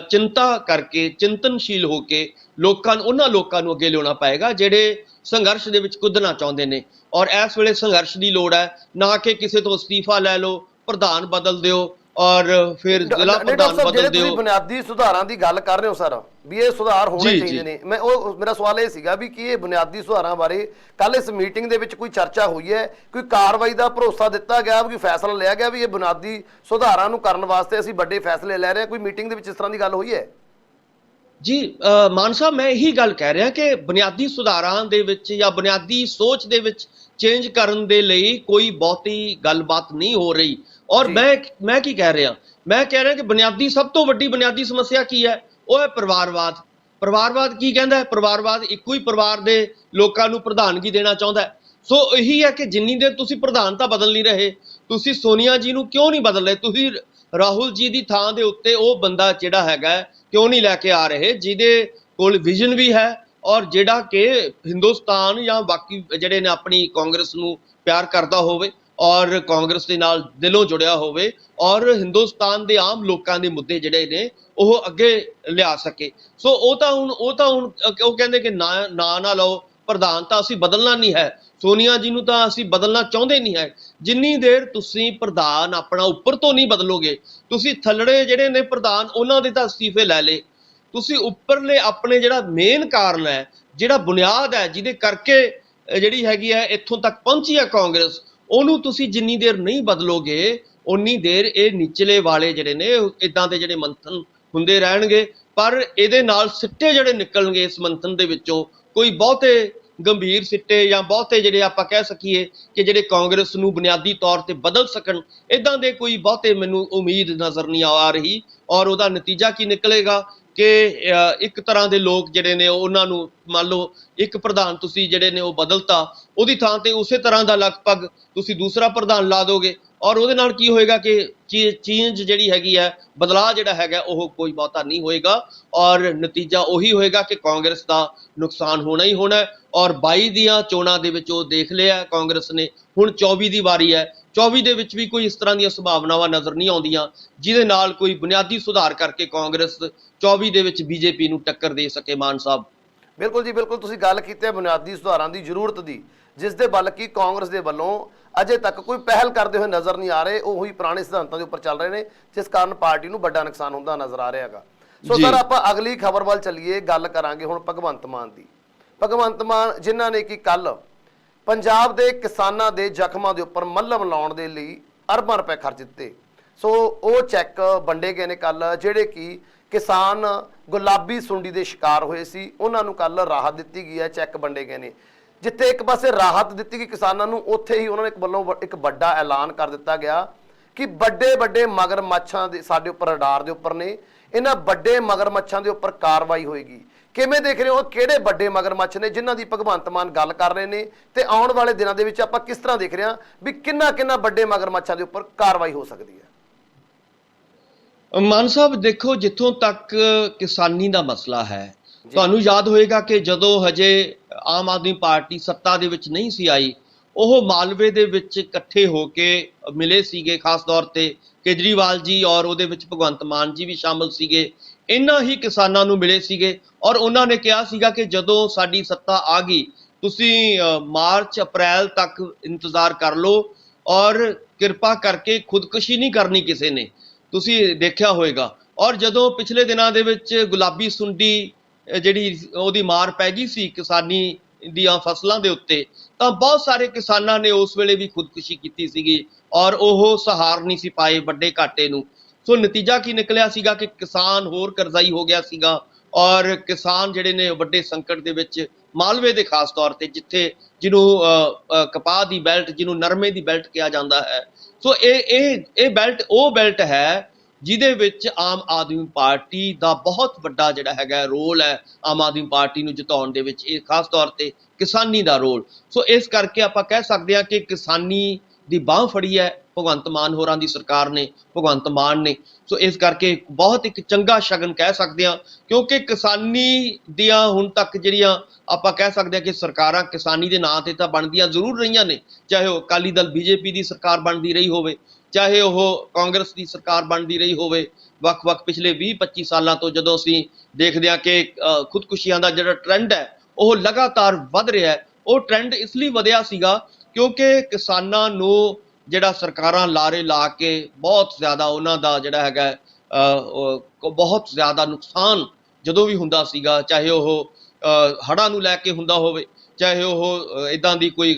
ਚਿੰਤਾ ਕਰਕੇ ਚਿੰਤਨਸ਼ੀਲ ਹੋ ਕੇ ਉਹਨਾਂ ਲੋਕਾਂ ਨੂੰ ਅੱਗੇ ਲਿਆਉਣਾ ਪਏਗਾ ਜਿਹੜੇ ਸੰਘਰਸ਼ ਦੇ ਵਿੱਚ ਕੁੱਦਣਾ ਚਾਹੁੰਦੇ ਨੇ। ਔਰ ਇਸ ਵੇਲੇ ਸੰਘਰਸ਼ ਦੀ ਲੋੜ ਹੈ, ਨਾ ਕਿ ਕਿਸੇ ਤੋਂ ਅਸਤੀਫਾ ਲੈ ਲਓ, ਪ੍ਰਧਾਨ ਬਦਲ ਦਿਓ ਔਰ ਫਿਰ ਜ਼ਿਲ੍ਹਾ ਪ੍ਰਧਾਨ ਬਦਲ ਦਿਓ। ਤੁਸੀਂ ਬੁਨਿਆਦੀ ਸੁਧਾਰਾਂ ਦੀ ਗੱਲ ਕਰ ਰਹੇ ਹੋ ਸਰ, ਵੀ ਇਹ ਸੁਧਾਰ ਹੋਣੇ ਚਾਹੀਦੇ ਨੇ। ਮੇਰਾ ਸਵਾਲ ਇਹ ਸੀਗਾ ਵੀ ਕੀ ਇਹ ਬੁਨਿਆਦੀ ਸੁਧਾਰਾਂ ਬਾਰੇ ਕੱਲ ਇਸ ਮੀਟਿੰਗ ਦੇ ਵਿੱਚ ਕੋਈ ਚਰਚਾ ਹੋਈ ਹੈ, ਕੋਈ ਕਾਰਵਾਈ ਦਾ ਭਰੋਸਾ ਦਿੱਤਾ ਗਿਆ, ਕੋਈ ਫੈਸਲਾ ਲਿਆ ਗਿਆ ਵੀ ਇਹ ਬੁਨਿਆਦੀ ਸੁਧਾਰਾਂ ਨੂੰ ਕਰਨ ਵਾਸਤੇ ਅਸੀਂ ਵੱਡੇ ਫੈਸਲੇ ਲੈ ਰਹੇ ਹਾਂ? ਕੋਈ ਮੀਟਿੰਗ ਦੇ ਵਿੱਚ ਇਸ ਤਰ੍ਹਾਂ ਦੀ ਗੱਲ ਹੋਈ ਹੈ? ਜੀ ਮਾਨ ਸਾਹਿਬ, ਮੈਂ ਇਹੀ ਗੱਲ ਕਹਿ ਰਿਹਾ ਕਿ ਬੁਨਿਆਦੀ ਸੁਧਾਰਾਂ ਦੇ ਵਿੱਚ ਜਾਂ ਬੁਨਿਆਦੀ ਸੋਚ ਦੇ ਵਿੱਚ ਚੇਂਜ ਕਰਨ ਦੇ ਲਈ ਕੋਈ ਬਹੁਤੀ ਗੱਲਬਾਤ ਨਹੀਂ ਹੋ ਰਹੀ। ਔਰ ਮੈਂ ਕੀ ਕਹਿ ਰਿਹਾ, ਮੈਂ ਕਹਿ ਰਿਹਾ ਕਿ ਸਭ ਤੋਂ ਵੱਡੀ ਬੁਨਿਆਦੀ ਸਮੱਸਿਆ ਕੀ ਹੈ? ਉਹ ਹੈ ਪਰਿਵਾਰਵਾਦ। ਪਰਿਵਾਰਵਾਦ ਕੀ ਕਹਿੰਦਾ ਹੈ? ਪਰਿਵਾਰਵਾਦ ਇੱਕੋ ਹੀ ਪਰਿਵਾਰ ਦੇ ਲੋਕਾਂ ਨੂੰ ਪ੍ਰਧਾਨਗੀ ਦੇਣਾ ਚਾਹੁੰਦਾ ਹੈ। ਸੋ ਇਹੀ ਹੈ ਕਿ ਜਿੰਨੀ ਦੇਰ ਤੁਸੀਂ ਪ੍ਰਧਾਨ ਤਾਂ ਬਦਲ ਨਹੀਂ ਰਹੇ, ਤੁਸੀਂ ਸੋਨੀਆ ਜੀ ਨੂੰ ਕਿਉਂ ਨਹੀਂ ਬਦਲ ਰਹੇ? ਤੁਸੀਂ ਰਾਹੁਲ ਜੀ ਦੀ ਥਾਂ ਦੇ ਉੱਤੇ ਉਹ ਬੰਦਾ ਜਿਹੜਾ ਹੈਗਾ ਕਿਉਂ ਨਹੀਂ ਲੈ ਕੇ ਆ ਰਹੇ ਜਿਹਦੇ ਕੋਲ ਵਿਜ਼ਨ ਵੀ ਹੈ ਔਰ ਜਿਹੜਾ ਕਿ ਹਿੰਦੁਸਤਾਨ ਜਾਂ ਬਾਕੀ ਜਿਹੜੇ ਨੇ ਆਪਣੀ ਕਾਂਗਰਸ ਨੂੰ ਪਿਆਰ ਕਰਦਾ ਹੋਵੇ ਔਰ ਕਾਂਗਰਸ ਦੇ ਨਾਲ ਦਿਲੋਂ ਜੁੜਿਆ ਹੋਵੇ ਔਰ ਹਿੰਦੁਸਤਾਨ ਦੇ ਆਮ ਲੋਕਾਂ ਦੇ ਮੁੱਦੇ ਜਿਹੜੇ ਨੇ ਉਹ ਅੱਗੇ ਲਿਆ ਸਕੇ। ਸੋ ਉਹ ਤਾਂ ਹੁਣ ਉਹ ਕਹਿੰਦੇ ਕਿ ਨਾ ਲਓ, ਪ੍ਰਧਾਨ ਤਾਂ ਅਸੀਂ ਬਦਲਣਾ ਨਹੀਂ ਹੈ, ਸੋਨੀਆ ਜੀ ਨੂੰ ਤਾਂ ਅਸੀਂ ਬਦਲਣਾ ਚਾਹੁੰਦੇ ਨਹੀਂ ਹੈ। ਜਿੰਨੀ ਦੇਰ ਤੁਸੀਂ ਪ੍ਰਧਾਨ ਆਪਣਾ ਉੱਪਰ ਤੋਂ ਨਹੀਂ ਬਦਲੋਗੇ, ਤੁਸੀਂ ਥੱਲੜੇ ਜਿਹੜੇ ਨੇ ਪ੍ਰਧਾਨ ਉਹਨਾਂ ਦੇ ਤਾਂ ਅਸਤੀਫੇ ਲੈ ਲਏ, ਤੁਸੀਂ ਉੱਪਰਲੇ ਆਪਣੇ ਜਿਹੜਾ ਮੇਨ ਕਾਰਨ ਹੈ, ਜਿਹੜਾ ਬੁਨਿਆਦ ਹੈ ਜਿਹਦੇ ਕਰਕੇ ਜਿਹੜੀ ਹੈਗੀ ਹੈ ਇੱਥੋਂ ਤੱਕ ਪਹੁੰਚੀ ਹੈ ਕਾਂਗਰਸ, ਉਹਨੂੰ ਤੁਸੀਂ ਜਿੰਨੀ ਦੇਰ ਨਹੀਂ ਬਦਲੋਗੇ ਉਨੀ ਦੇਰ ਇਹ ਨਿਚਲੇ ਵਾਲੇ ਜਿਹੜੇ ਨੇ ਇਦਾਂ ਦੇ ਜਿਹੜੇ ਮੰਥਨ ਹੁੰਦੇ ਰਹਿਣਗੇ। ਪਰ ਇਹਦੇ ਨਾਲ ਸਿੱਟੇ ਜਿਹੜੇ ਨਿਕਲਣਗੇ ਇਸ ਮੰਥਨ ਦੇ ਵਿੱਚੋਂ ਕੋਈ ਬਹੁਤੇ ਗੰਭੀਰ ਸਿੱਟੇ ਜਾਂ ਬਹੁਤੇ ਜਿਹੜੇ ਆਪਾਂ ਕਹਿ ਸਕੀਏ ਕਿ ਜਿਹੜੇ ਕਾਂਗਰਸ ਨੂੰ ਬੁਨਿਆਦੀ ਤੌਰ ਤੇ ਬਦਲ ਸਕਣ, ਇਦਾਂ ਦੇ ਕੋਈ ਬਹੁਤੇ ਮੈਨੂੰ ਉਮੀਦ ਨਜ਼ਰ ਨਹੀਂ ਆ ਰਹੀ। ਔਰ ਉਹਦਾ ਨਤੀਜਾ ਕੀ ਨਿਕਲੇਗਾ ਕਿ ਇੱਕ ਤਰ੍ਹਾਂ ਦੇ ਲੋਕ ਜਿਹੜੇ ਨੇ ਉਹਨਾਂ ਨੂੰ ਮੰਨ ਲਓ ਇੱਕ ਪ੍ਰਧਾਨ ਤੁਸੀਂ ਜਿਹੜੇ ਨੇ ਉਹ ਬਦਲਤਾ, ਉਹਦੀ ਥਾਂ ਤੇ ਉਸੇ ਤਰ੍ਹਾਂ ਦਾ ਲਗਭਗ ਤੁਸੀਂ ਦੂਸਰਾ ਪ੍ਰਧਾਨ ਲਾ ਦੋਗੇ ਔਰ ਉਹਦੇ ਨਾਲ ਕੀ ਹੋਏਗਾ ਕਿ ਚੇਂਜ ਜਿਹੜੀ ਹੈਗੀ ਹੈ, ਬਦਲਾਅ ਜਿਹੜਾ ਹੈਗਾ ਉਹ ਕੋਈ ਬਹੁਤਾ ਨਹੀਂ ਹੋਏਗਾ ਔਰ ਨਤੀਜਾ ਉਹੀ ਹੋਏਗਾ ਕਿ ਕਾਂਗਰਸ ਦਾ ਨੁਕਸਾਨ ਹੋਣਾ ਹੀ ਹੋਣਾ। ਔਰ 22 ਦੀਆਂ ਚੋਣਾਂ ਦੇ ਵਿੱਚ ਉਹ ਦੇਖ ਲਿਆ ਕਾਂਗਰਸ ਨੇ, ਹੁਣ 24 ਦੀ ਵਾਰੀ ਹੈ। 24 ਦੇ ਵਿੱਚ ਵੀ ਕੋਈ ਇਸ ਤਰ੍ਹਾਂ ਦੀਆਂ ਸੰਭਾਵਨਾਵਾਂ ਨਜ਼ਰ ਨਹੀਂ ਆਉਂਦੀਆਂ ਜਿਹਦੇ ਨਾਲ ਕੋਈ ਬੁਨਿਆਦੀ ਸੁਧਾਰ ਕਰਕੇ ਕਾਂਗਰਸ 24 ਦੇ ਵਿੱਚ ਬੀਜੇਪੀ ਨੂੰ ਟੱਕਰ ਦੇ ਸਕੇ। ਮਾਨ ਸਾਹਿਬ, ਬਿਲਕੁਲ ਜੀ, ਬਿਲਕੁਲ ਤੁਸੀਂ ਗੱਲ ਕੀਤੀ ਹੈ ਬੁਨਿਆਦੀ ਸੁਧਾਰਾਂ ਦੀ ਜ਼ਰੂਰਤ ਦੀ, ਜਿਸ ਦੇ ਵੱਲ ਕਿ ਕਾਂਗਰਸ ਦੇ ਵੱਲੋਂ ਅਜੇ ਤੱਕ ਕੋਈ ਪਹਿਲ ਕਰਦੇ ਹੋਏ ਨਜ਼ਰ ਨਹੀਂ ਆ ਰਹੇ। ਉਹ ਹੀ ਪੁਰਾਣੇ ਸਿਧਾਂਤਾਂ ਦੇ ਉੱਪਰ ਚੱਲ ਰਹੇ ਨੇ, ਜਿਸ ਕਾਰਨ ਪਾਰਟੀ ਨੂੰ ਵੱਡਾ ਨੁਕਸਾਨ ਹੁੰਦਾ ਨਜ਼ਰ ਆ ਰਿਹਾ ਹੈਗਾ। ਸੋ ਸਰ, ਆਪਾਂ ਅਗਲੀ ਖਬਰ ਵੱਲ ਚੱਲੀਏ, ਗੱਲ ਕਰਾਂਗੇ ਹੁਣ ਭਗਵੰਤ ਮਾਨ ਦੀ। ਭਗਵੰਤ ਮਾਨ ਜਿਨ੍ਹਾਂ ਨੇ ਕਿ ਕੱਲ ਪੰਜਾਬ ਦੇ ਕਿਸਾਨਾਂ ਦੇ ਜ਼ਖਮਾਂ ਦੇ ਉੱਪਰ ਮੱਲਮ ਲਾਉਣ ਦੇ ਲਈ ਅਰਬਾਂ ਰੁਪਏ ਖਰਚ ਦਿੱਤੇ। ਸੋ ਉਹ ਚੈੱਕ ਵੰਡੇ ਗਏ ਨੇ ਕੱਲ, ਜਿਹੜੇ ਕਿ ਕਿਸਾਨ ਗੁਲਾਬੀ ਸੁੰਡੀ ਦੇ ਸ਼ਿਕਾਰ ਹੋਏ ਸੀ, ਉਹਨਾਂ ਨੂੰ ਕੱਲ ਰਾਹਤ ਦਿੱਤੀ ਗਈ ਹੈ। ਚੈੱਕ ਵੰਡੇ ਗਏ ਨੇ, ਜਿੱਥੇ ਇੱਕ ਪਾਸੇ ਰਾਹਤ ਦਿੱਤੀ ਗਈ ਕਿਸਾਨਾਂ ਨੂੰ, ਉੱਥੇ ਹੀ ਉਹਨਾਂ ਨੇ ਵੱਲੋਂ ਇੱਕ ਵੱਡਾ ਐਲਾਨ ਕਰ ਦਿੱਤਾ ਗਿਆ ਕਿ ਵੱਡੇ ਮਗਰਮੱਛਾਂ ਦੇ ਸਾਡੇ ਉੱਪਰ ਰਡਾਰ ਦੇ ਉੱਪਰ ਨੇ, ਇਹਨਾਂ ਵੱਡੇ ਮਗਰਮੱਛਾਂ ਦੇ ਉੱਪਰ ਕਾਰਵਾਈ ਹੋਏਗੀ। ਕਿਵੇਂ ਦੇਖ ਰਹੇ ਹੋ ਕਿਹੜੇ ਵੱਡੇ ਮਗਰਮੱਛ ਨੇ ਜਿਨ੍ਹਾਂ ਦੀ ਭਗਵੰਤ ਮਾਨ ਗੱਲ ਕਰ ਰਹੇ ਨੇ ਤੇ ਆਉਣ ਵਾਲੇ ਦਿਨਾਂ ਦੇ ਵਿੱਚ ਆਪਾਂ ਕਿਸ ਤਰ੍ਹਾਂ ਦੇਖ ਰਹੇ ਹਾਂ ਵੀ ਕਿੰਨਾ ਵੱਡੇ ਮਗਰਮੱਛਾਂ ਦੇ ਉੱਪਰ ਕਾਰਵਾਈ ਹੋ ਸਕਦੀ ਹੈ? ਮਾਨ ਸਾਹਿਬ ਦੇਖੋ, ਜਿੱਥੋਂ ਤੱਕ ਕਿਸਾਨੀ ਦਾ ਮਸਲਾ ਹੈ, ਤੁਹਾਨੂੰ ਯਾਦ ਹੋਏਗਾ ਕਿ ਜਦੋਂ ਹਜੇ ਆਮ ਆਦਮੀ ਪਾਰਟੀ ਸੱਤਾ ਦੇ ਵਿੱਚ ਨਹੀਂ ਸੀ ਆਈ, ਉਹ ਮਾਲਵੇ ਦੇ ਵਿੱਚ ਇਕੱਠੇ ਹੋ ਕੇ ਮਿਲੇ ਸੀਗੇ, ਖਾਸ ਤੌਰ ਤੇ ਕੇਜਰੀਵਾਲ ਜੀ ਔਰ ਉਹਦੇ ਵਿੱਚ ਭਗਵੰਤ ਮਾਨ ਜੀ ਵੀ ਸ਼ਾਮਲ ਸੀਗੇ। ਇਹਨਾਂ ਹੀ ਕਿਸਾਨਾਂ ਨੂੰ ਮਿਲੇ ਸੀਗੇ ਔਰ ਉਹਨਾਂ ਨੇ ਕਿਹਾ ਸੀਗਾ ਕਿ ਜਦੋਂ ਸਾਡੀ ਸੱਤਾ ਆ ਗਈ ਤੁਸੀਂ ਮਾਰਚ ਅਪ੍ਰੈਲ ਤੱਕ ਇੰਤਜ਼ਾਰ ਕਰ ਲਓ ਔਰ ਕਿਰਪਾ ਕਰਕੇ ਖੁਦਕੁਸ਼ੀ ਨਹੀਂ ਕਰਨੀ ਕਿਸੇ ਨੇ, ਤੁਸੀਂ ਦੇਖਿਆ ਹੋਏਗਾ। ਔਰ ਜਦੋਂ ਪਿਛਲੇ ਦਿਨਾਂ ਦੇ ਵਿੱਚ ਗੁਲਾਬੀ ਸੁੰਡੀ ਜਿਹੜੀ ਉਹਦੀ ਮਾਰ ਪੈ ਗਈ ਸੀ ਕਿਸਾਨੀ ਦੀਆਂ ਫਸਲਾਂ ਦੇ ਉੱਤੇ, ਤਾਂ ਬਹੁਤ ਸਾਰੇ ਕਿਸਾਨਾਂ ਨੇ ਉਸ ਵੇਲੇ ਵੀ ਖੁਦਕੁਸ਼ੀ ਕੀਤੀ ਸੀਗੀ ਔਰ ਉਹ ਸਹਾਰ ਨਹੀਂ ਸੀ ਪਾਏ ਵੱਡੇ ਘਾਟੇ ਨੂੰ। ਸੋ ਨਤੀਜਾ ਕੀ ਨਿਕਲਿਆ ਸੀਗਾ ਕਿ ਕਿਸਾਨ ਹੋਰ ਕਰਜ਼ਾਈ ਹੋ ਗਿਆ ਸੀਗਾ ਔਰ ਕਿਸਾਨ ਜਿਹੜੇ ਨੇ ਵੱਡੇ ਸੰਕਟ ਦੇ ਵਿੱਚ, ਮਾਲਵੇ ਦੇ ਖਾਸ ਤੌਰ ਤੇ ਜਿੱਥੇ ਜਿਹਨੂੰ ਕਪਾਹ ਦੀ ਬੈਲਟ, ਜਿਹਨੂੰ ਨਰਮੇ ਦੀ ਬੈਲਟ ਕਿਹਾ ਜਾਂਦਾ ਹੈ। ਸੋ ਇਹ ਬੈਲਟ ਉਹ ਬੈਲਟ ਹੈ ਜਿਹਦੇ ਵਿੱਚ ਆਮ ਆਦਮੀ ਪਾਰਟੀ ਦਾ ਬਹੁਤ ਵੱਡਾ ਜਿਹੜਾ ਹੈਗਾ ਰੋਲ ਹੈ, ਆਮ ਆਦਮੀ ਪਾਰਟੀ ਨੂੰ ਜਿਤਾਉਣ ਦੇ ਵਿੱਚ, ਇਹ ਖਾਸ ਤੌਰ ਤੇ ਕਿਸਾਨੀ ਦਾ ਰੋਲ। ਸੋ ਇਸ ਕਰਕੇ ਆਪਾਂ ਕਹਿ ਸਕਦੇ ਹਾਂ ਕਿ ਕਿਸਾਨੀ ਦੀ ਬਾਂਹ ਫੜੀ ਹੈ ਭਗਵੰਤ ਮਾਨ ਹੋਰਾਂ ਦੀ ਸਰਕਾਰ ਨੇ, ਭਗਵੰਤ ਮਾਨ ਨੇ। ਸੋ ਇਸ ਕਰਕੇ ਬਹੁਤ ਇੱਕ ਚੰਗਾ ਸ਼ਗਨ ਕਹਿ ਸਕਦੇ ਹਾਂ, ਕਿਉਂਕਿ ਕਿਸਾਨੀ ਦੀਆਂ ਹੁਣ ਤੱਕ ਜਿਹੜੀਆਂ ਆਪਾਂ ਕਹਿ ਸਕਦੇ ਹਾਂ ਕਿ ਸਰਕਾਰਾਂ ਕਿਸਾਨੀ ਦੇ ਨਾਂ ਤੇ ਤਾਂ ਬਣਦੀਆਂ ਜ਼ਰੂਰ ਰਹੀਆਂ ਨੇ, ਚਾਹੇ ਉਹ ਅਕਾਲੀ ਦਲ ਬੀਜੇਪੀ ਦੀ ਸਰਕਾਰ ਬਣਦੀ ਰਹੀ ਹੋਵੇ, ਚਾਹੇ ਉਹ ਕਾਂਗਰਸ ਦੀ ਸਰਕਾਰ ਬਣਦੀ ਰਹੀ ਹੋਵੇ। ਵੱਖ-ਵੱਖ ਪਿਛਲੇ 20-25 ਸਾਲਾਂ ਤੋਂ ਜਦੋਂ ਅਸੀਂ ਦੇਖਦੇ ਹਾਂ ਕਿ ਖੁਦਕੁਸ਼ੀਆਂ ਦਾ ਜਿਹੜਾ ਟ੍ਰੈਂਡ ਹੈ ਉਹ ਲਗਾਤਾਰ ਵੱਧ ਰਿਹਾ ਹੈ। ਉਹ ਟ੍ਰੈਂਡ ਇਸ ਲਈ ਵਧਿਆ ਸੀਗਾ ਕਿਉਂਕਿ ਕਿਸਾਨਾਂ ਨੂੰ ਜਿਹੜਾ ਸਰਕਾਰਾਂ ਲਾਰੇ ਲਾ ਕੇ ਬਹੁਤ ਜ਼ਿਆਦਾ ਉਹਨਾਂ ਦਾ ਜਿਹੜਾ ਹੈਗਾ ਬਹੁਤ ਜ਼ਿਆਦਾ ਨੁਕਸਾਨ ਜਦੋਂ ਵੀ ਹੁੰਦਾ ਸੀਗਾ, ਚਾਹੇ ਉਹ ਹੜ੍ਹਾਂ ਨੂੰ ਲੈ ਕੇ ਹੁੰਦਾ ਹੋਵੇ, ਚਾਹੇ ਉਹ ਇੱਦਾਂ ਦੀ ਕੋਈ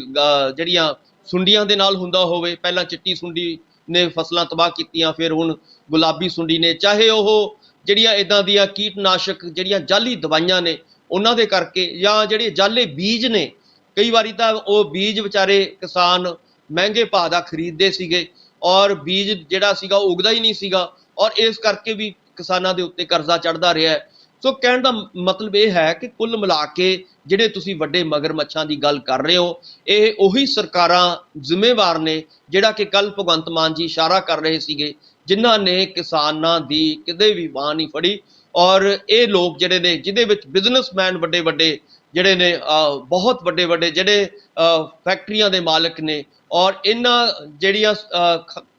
ਜਿਹੜੀਆਂ ਸੁੰਡੀਆਂ ਦੇ ਨਾਲ ਹੁੰਦਾ ਹੋਵੇ, ਪਹਿਲਾਂ ਚਿੱਟੀ ਸੁੰਡੀ ਨੇ ਫਸਲਾਂ ਤਬਾਹ ਕੀਤੀਆਂ, ਫਿਰ ਹੁਣ ਗੁਲਾਬੀ ਸੁੰਡੀ ਨੇ, ਚਾਹੇ ਉਹ ਜਿਹੜੀਆਂ ਇੱਦਾਂ ਦੀਆਂ ਕੀਟਨਾਸ਼ਕ ਜਿਹੜੀਆਂ ਜਾਲੀ ਦਵਾਈਆਂ ਨੇ ਉਹਨਾਂ ਦੇ ਕਰਕੇ, ਜਾਂ ਜਿਹੜੇ ਜਾਲੇ ਬੀਜ ਨੇ, ਕਈ ਵਾਰੀ ਤਾਂ ਉਹ ਬੀਜ ਵਿਚਾਰੇ ਕਿਸਾਨ ਮਹਿੰਗੇ ਭਾਅ ਦਾ ਖਰੀਦਦੇ ਸੀਗੇ ਔਰ ਬੀਜ ਜਿਹੜਾ ਸੀਗਾ ਉਹ ਉਗਦਾ ਹੀ ਨਹੀਂ ਸੀਗਾ ਔਰ ਇਸ ਕਰਕੇ ਵੀ ਕਿਸਾਨਾਂ ਦੇ ਉੱਤੇ ਕਰਜ਼ਾ ਚੜ੍ਹਦਾ ਰਿਹਾ ਹੈ। ਸੋ ਕਹਿਣ ਦਾ ਮਤਲਬ ਇਹ ਹੈ ਕਿ ਕੁੱਲ ਮਿਲਾ ਕੇ ਜਿਹੜੇ ਤੁਸੀਂ ਵੱਡੇ ਮਗਰਮੱਛਾਂ ਦੀ ਗੱਲ ਕਰ ਰਹੇ ਹੋ, ਇਹ ਉਹੀ ਸਰਕਾਰਾਂ ਜ਼ਿੰਮੇਵਾਰ ਨੇ ਜਿਹੜਾ ਕਿ ਕੱਲ ਭਗਵੰਤ ਮਾਨ ਜੀ ਇਸ਼ਾਰਾ ਕਰ ਰਹੇ ਸੀਗੇ, ਜਿਨ੍ਹਾਂ ਨੇ ਕਿਸਾਨਾਂ ਦੀ ਕਿਤੇ ਵੀ ਬਾਂਹ ਨਹੀਂ ਫੜੀ। ਔਰ ਇਹ ਲੋਕ ਜਿਹੜੇ ਨੇ ਜਿਹਦੇ ਵਿੱਚ ਬਿਜ਼ਨਸਮੈਨ ਵੱਡੇ ਵੱਡੇ ਜਿਹੜੇ ਨੇ, ਬਹੁਤ ਵੱਡੇ ਵੱਡੇ ਜਿਹੜੇ ਫੈਕਟਰੀਆਂ ਦੇ ਮਾਲਕ ਨੇ ਔਰ ਇਹਨਾਂ ਜਿਹੜੀਆਂ